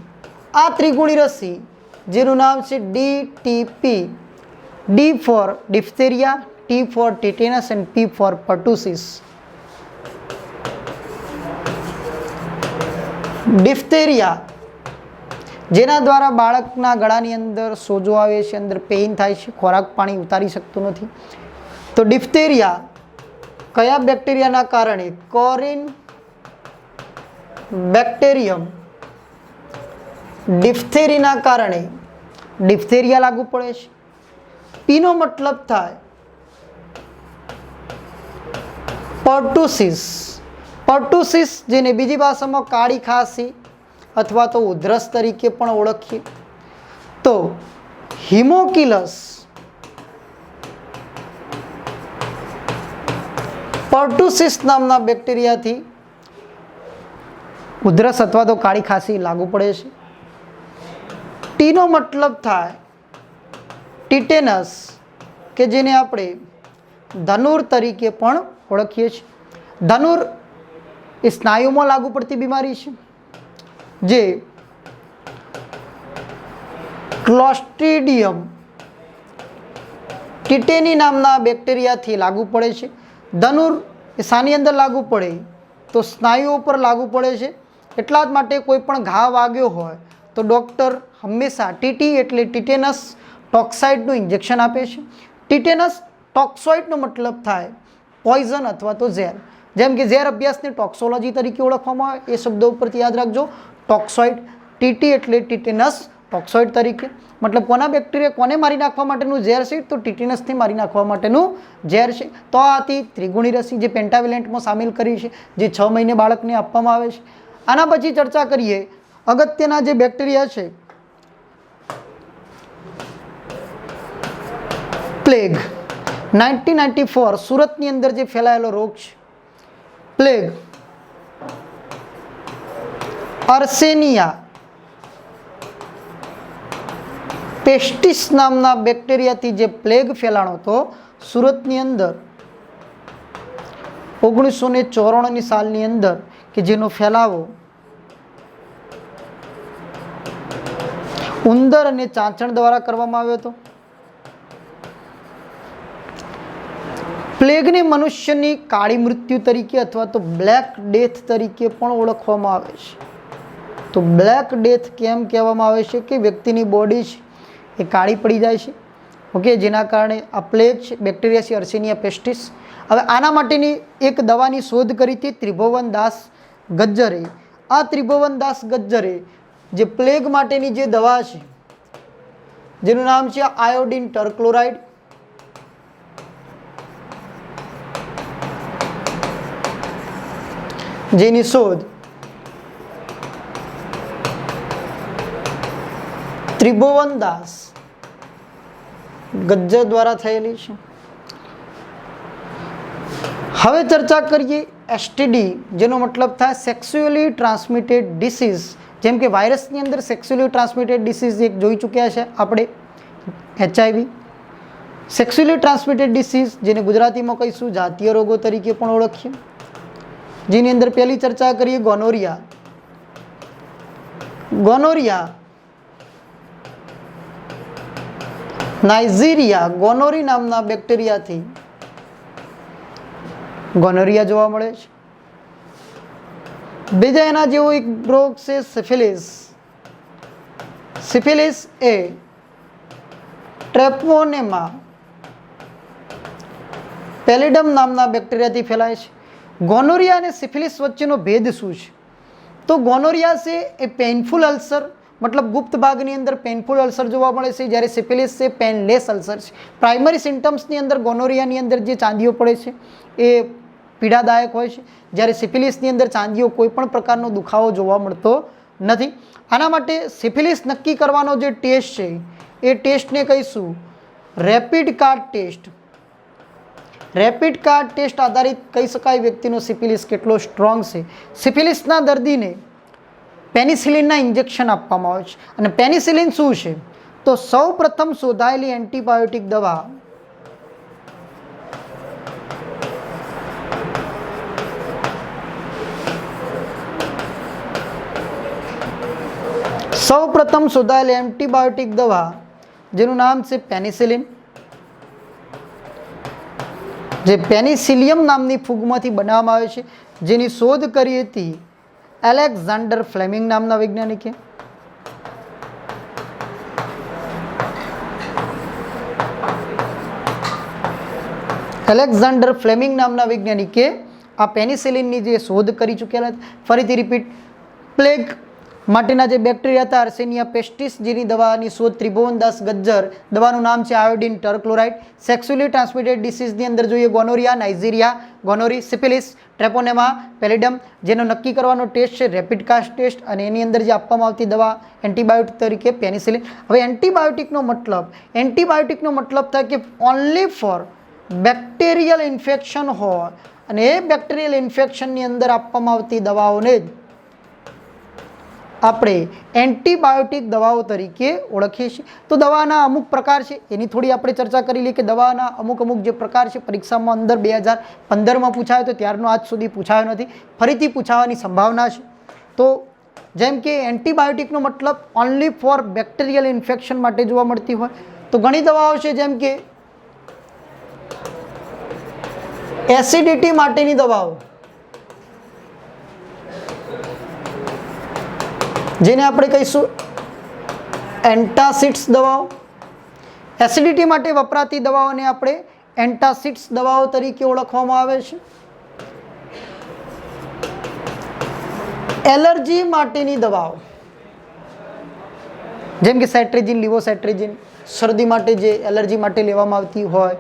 Speaker 1: આ ત્રિગુણી રસી જેનું નામ છે DTP. D for diphtheria, T for tetanus and P for pertussis. Diphtheria જેના દ્વારા બાળકના ગળાની અંદર સોજો આવે છે, અંદર પેઇન થાય છે, ખોરાક પાણી ઉતારી શકતું નથી. તો ડિફ્થેરિયા કયા બેક્ટેરિયાના કારણે? કોરિન બેક્ટેરિયમ ડિફ્થેરીના કારણે ડિફ્થેરિયા લાગુ પડે છે. પીનો મતલબ થાય પર્ટુસિસ. પર્ટુસિસ જેને બીજી ભાષામાં કાળી ખાંસી અથવા તો ઉધરસ તરીકે પણ ઓળખીએ. તો હિમોકિલસ પર્ટુસિસ નામના બેક્ટેરિયાથી ઉધરસ અથવા તો કાળી ખાંસી લાગુ પડે છે. ટીનો મતલબ થાય ટીટેનસ કે જેને આપણે ધનુર તરીકે પણ ઓળખીએ છીએ. ધનુર એ સ્નાયુમાં લાગુ પડતી બીમારી છે જે ક્લોસ્ટ્રીડિયમ ટીટેની નામના બેક્ટેરિયાથી લાગુ પડે છે. ધનુર એ શાની અંદર લાગુ પડે? તો સ્નાયુઓ પર લાગુ પડે છે. એટલા જ માટે કોઈ પણ ઘા વાગ્યો હોય તો ડૉક્ટર હંમેશા ટીટી એટલે ટીટેનસ ટોક્સાઇડનું ઇન્જેક્શન આપે છે. ટીટેનસ ટોક્સોઇડનો મતલબ થાય પોઈઝન અથવા તો ઝેર. જેમ કે ઝેર અભ્યાસને ટોક્સોલોજી તરીકે ઓળખવામાં આવે, એ શબ્દો ઉપરથી યાદ રાખજો. ટોક્સોઇડ, ટીટી એટલે ટીટેનસ ટોક્સોઇડ તરીકે. મતલબ કોના બેક્ટેરિયા કોને મારી નાખવા માટેનું ઝેર છે? તો ટીટેનસને મારી નાખવા માટેનું ઝેર છે. તો આ હતી ત્રિગુણી રસી જે પેન્ટાવેલેન્ટમાં સામેલ કરી છે, જે 6 મહિને બાળકને આપવામાં આવે છે. આના પછી ચર્ચા કરીએ અગત્યના જે બેક્ટેરિયા છે. પ્લેગ 1994 સુરતની અંદર જે ફેલાયેલો રોગ છે પ્લેગ. અર્સેનિયા પેસ્ટિસ નામના બેક્ટેરિયાથી જે પ્લેગ ફેલાણો હતો સુરતની અંદર 1994 સાલની અંદર, કે જેનો ફેલાવો ઉંદર અને ચાંચણ દ્વારા કરવામાં આવ્યો હતો. પ્લેગને મનુષ્યની કાળી મૃત્યુ તરીકે અથવા તો બ્લેક ડેથ તરીકે પણ ઓળખવામાં આવે છે. તો બ્લેક ડેથ કેમ કહેવામાં આવે છે? કે વ્યક્તિની બોડી છે એ કાળી પડી જાય છે. ઓકે, જેના કારણે આ પ્લેગ છે, બેક્ટેરિયા છે અર્સેનિયા પેસ્ટિસ. હવે આના માટેની એક દવાની શોધ કરી હતી ત્રિભુવનદાસ ગજ્જરે. આ ત્રિભુવનદાસ ગજ્જરે જે પ્લેગ માટેની જે દવા છે જેનું નામ છે આયોડિન ટરક્લોરાઇડ, જેની શોધ ત્રિભુવનદાસ ગજ્જર દ્વારા થયેલી છે. હવે ચર્ચા કરીએ એસટીડી, જેનો મતલબ થાય સેક્સ્યુઅલી ટ્રાન્સમિટેડ ડિસીઝ. જેમ કે વાયરસની અંદર સેક્સ્યુઅલી ટ્રાન્સમિટેડ ડિસીઝ એક જોઈ ચૂક્યા છે આપણે, HIV. સેક્સ્યુઅલી ટ્રાન્સમિટેડ ડિસીઝ જેને ગુજરાતીમાં કહીશું જાતીય રોગો તરીકે પણ ઓળખીએ, જેની અંદર પહેલી ચર્ચા કરીએ ગોનોરિયા. ગોનોરિયા, નાઇજીરિયા ગોનોરી નામના બેક્ટેરિયાથી ગોનોરિયા જોવા મળે છે. બીજા એના જેવો એક રોગ છે સિફિલિસ. સિફિલિસ એ ટ્રેપોનેમા પેલિડમ નામના બેક્ટેરિયાથી ફેલાય છે. ગોનોરિયા અને સિફિલિસ વચ્ચેનો ભેદ શું છે? તો ગોનોરિયા છે એ પેઇનફુલ અલ્સર, મતલબ ગુપ્ત ભાગની અંદર પેઇનફુલ અલ્સર જોવા મળે છે, જ્યારે સિફિલિસ છે પેનલેસ અલ્સર છે. પ્રાઇમરી સિમ્ટમ્સની અંદર ગોનોરિયાની અંદર જે ચાંદીઓ પડે છે એ પીડાદાયક હોય છે, જ્યારે સિફિલિસની અંદર ચાંદીઓ કોઈ પણ પ્રકારનો દુખાવો જોવા મળતો નથી. આના માટે સિફિલિસ નક્કી કરવાનો જે ટેસ્ટ છે એ ટેસ્ટને કહીશું rapid card test. Rapid card test આધારિત કહી શકાય વ્યક્તિનો સિફિલિસ કેટલો સ્ટ્રોંગ છે. સિફિલિસના દર્દીને પેનિસિલિનના ઇન્જેક્શન આપવામાં આવે છે. અને પેનિસિલિન શું છે? તો સૌ પ્રથમ શોધાયેલી એન્ટીબાયોટિક દવા જેનું નામ છે પેનિસિલિન, જે પેનિસિલિયમ નામની ફૂગમાંથી બનાવવામાં આવે છે, જેની શોધ કરી હતી એલેક્ઝાન્ડર ફ્લેમિંગ નામના વૈજ્ઞાનિકે. એલેક્ઝાન્ડર ફ્લેમિંગ નામના વૈજ્ઞાનિકે આ પેનિસિલિનની જે શોધ કરી ચૂકેલા. ફરીથી રિપીટ, પ્લેગ માટેના જે બેક્ટેરિયા હતા અર્સેનિયા પેસ્ટિસ, જેની દવાની શોધ ત્રિભુવનદાસ ગજ્જર. દવાનું નામ છે આયોડિન ટરક્લોરાઇડ. સેક્સ્યુઅલી ટ્રાન્સમિટેડ ડિસીઝની અંદર જોઈએ ગોનોરિયા, નાઇજીરિયા ગોનોરી, સિફિલિસ, ટ્રેપોનેમા પેલિડમ, જેનો નક્કી કરવાનો ટેસ્ટ છે રેપિડ કાર્ડ ટેસ્ટ. અને એની અંદર જે આપવામાં આવતી દવા એન્ટીબાયોટિક તરીકે પેનિસિલિન. હવે એન્ટીબાયોટિકનો મતલબ થાય કે ઓનલી ફોર બેક્ટેરિયલ ઇન્ફેક્શન હોય, અને એ બેક્ટેરિયલ ઇન્ફેક્શનની અંદર આપવામાં આવતી દવાઓને જ આપણે એન્ટીબાયોટિક દવાઓ તરીકે ઓળખીએ છીએ. તો દવાના અમુક પ્રકાર છે, એની થોડી આપણે ચર્ચા કરી લઈએ કે દવાના અમુક જે પ્રકાર છે પરીક્ષામાં અંદર 2015માં પૂછાયો તો ત્યારનો આજ સુધી પૂછાયો નથી, ફરીથી પૂછાવાની સંભાવના છે. તો જેમ કે એન્ટીબાયોટિકનો મતલબ ઓનલી ફોર બેક્ટેરિયલ ઇન્ફેક્શન માટે જોવા મળતી હોય તો ઘણી દવાઓ છે, જેમ કે એસિડિટી માટેની દવાઓ, જેને આપણે કહીશું એન્ટાસિડ્સ દવાઓ. એસિડિટી માટે વપરાતી દવાઓને આપણે એન્ટાસિડ્સ દવાઓ તરીકે ઓળખવામાં આવે છે. એલર્જી માટેની દવાઓ, જેમ કે સેટ્રેજિન, લિવોસેટ્રેજિન, શરદી માટે જે એલર્જી માટે લેવામાં આવતી હોય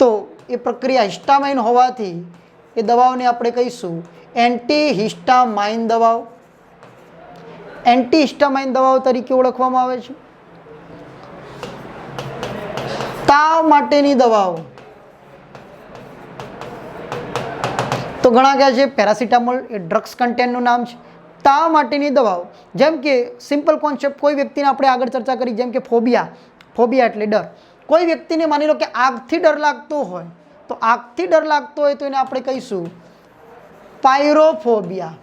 Speaker 1: તો એ પ્રક્રિયા હિસ્ટામાઇન હોવાથી એ દવાઓને આપણે કહીશું એન્ટીહિસ્ટામાઇન દવાઓ. એન્ટીહિસ્ટામાઇન દવાઓ તરીકે ઓળખવામાં આવે છે. તાવ માટેની દવાઓ તો ઘણા કહે છે પેરાસિટામોલ, એ ડ્રગ્સ કન્ટેન્ટનું નામ છે. તાવ માટેની દવાઓ, જેમ કે સિમ્પલ કોન્સેપ્ટ, કોઈ વ્યક્તિને આપણે આગળ ચર્ચા કરી, જેમ કે ફોબિયા એટલે ડર. કોઈ વ્યક્તિને માની લો કે આગથી ડર લાગતો હોય તો એને આપણે કહીશું પાયરોફોબિયા.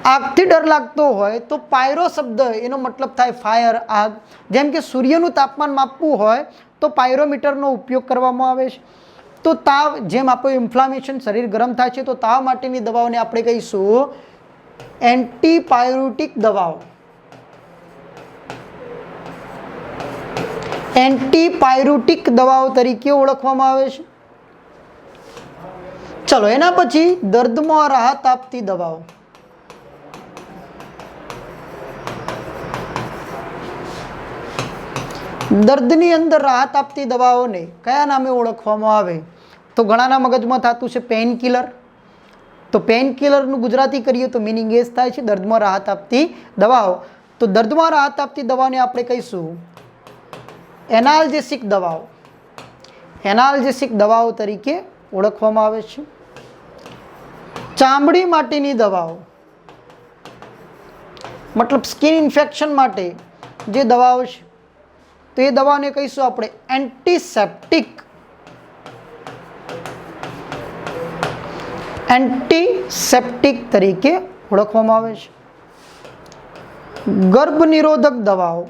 Speaker 1: આગથી ડર લાગતો હોય તો પાયરો શબ્દ એનો મતલબ થાય ફાયર, આગ. જેમ કે સૂર્યનું તાપમાન માપવું હોય તો પાયરોમીટરનો ઉપયોગ કરવામાં આવે છે. તો તાવ, જેમ આપણું ઇન્ફ્લામેશન, શરીર ગરમ થાય છે, તો તાવ માટેની દવાઓને આપણે કહીશું એન્ટીપાયરોટિક દવાઓ. એન્ટીપાયરોટિક દવાઓ તરીકે ઓળખવામાં આવે છે. ચલો એના પછી દર્દમાં રાહત આપતી દવાઓ. દર્દની અંદર રાહત આપતી દવાઓને કયા નામે ઓળખવામાં આવે તો ઘણાના મગજમાં થતું છે પેઇન કિલર. તો પેઇન કિલરનું ગુજરાતી કરીએ તો મિનિંગ એ જ થાય છે દર્દમાં રાહત આપતી દવાઓ. તો દર્દમાં રાહત આપતી દવાને આપણે કહીશું એનાલ્જેસિક દવાઓ. એનાલ્જેસિક દવાઓ તરીકે ઓળખવામાં આવે છે. ચામડી માટેની દવાઓ, મતલબ સ્કિન ઇન્ફેક્શન માટે જે દવાઓ છે તો એ દવાને કહીશું આપણે એન્ટીસેપ્ટિક તરીકે ઓળખવામાં આવે છે. ગર્ભ નિરોધક દવાઓ,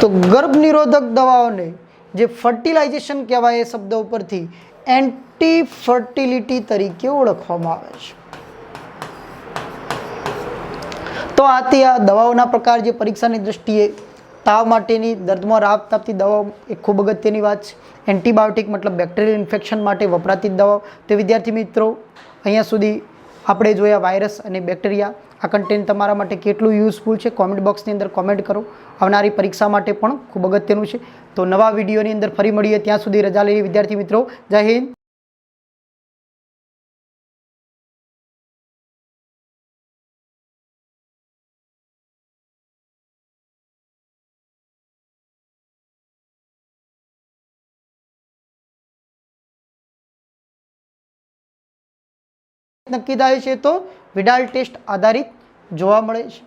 Speaker 1: તો ગર્ભ નિરોધક દવાઓને જે ફર્ટિલાઇઝેશન કહેવાય એ શબ્દ ઉપરથી એન્ટી ફર્ટિલિટી તરીકે ઓળખવામાં આવે છે. તો આથી આ દવાઓના પ્રકાર જે પરીક્ષાની દ્રષ્ટિએ તાવ માટેની, દર્દમાં રાહત આપતી દવાઓ એ ખૂબ અગત્યની વાત છે. એન્ટીબાયોટિક મતલબ બેક્ટેરિયલ ઇન્ફેક્શન માટે વપરાતી દવાઓ. તો વિદ્યાર્થી મિત્રો, અહીંયા સુધી આપણે જોયા વાયરસ અને બેક્ટેરિયા. આ કન્ટેન્ટ તમારા માટે કેટલું યુઝફુલ છે કોમેન્ટ બોક્સની અંદર કોમેન્ટ કરો. આવનારી પરીક્ષા માટે પણ ખૂબ અગત્યનું છે. તો નવા વિડીયોની અંદર ફરી મળીએ, ત્યાં સુધી રજા લઈએ વિદ્યાર્થી મિત્રો. જય હિન્દ. નક્કી થાય છે તો વિડાલ ટેસ્ટ આધારિત જોવા મળે છે.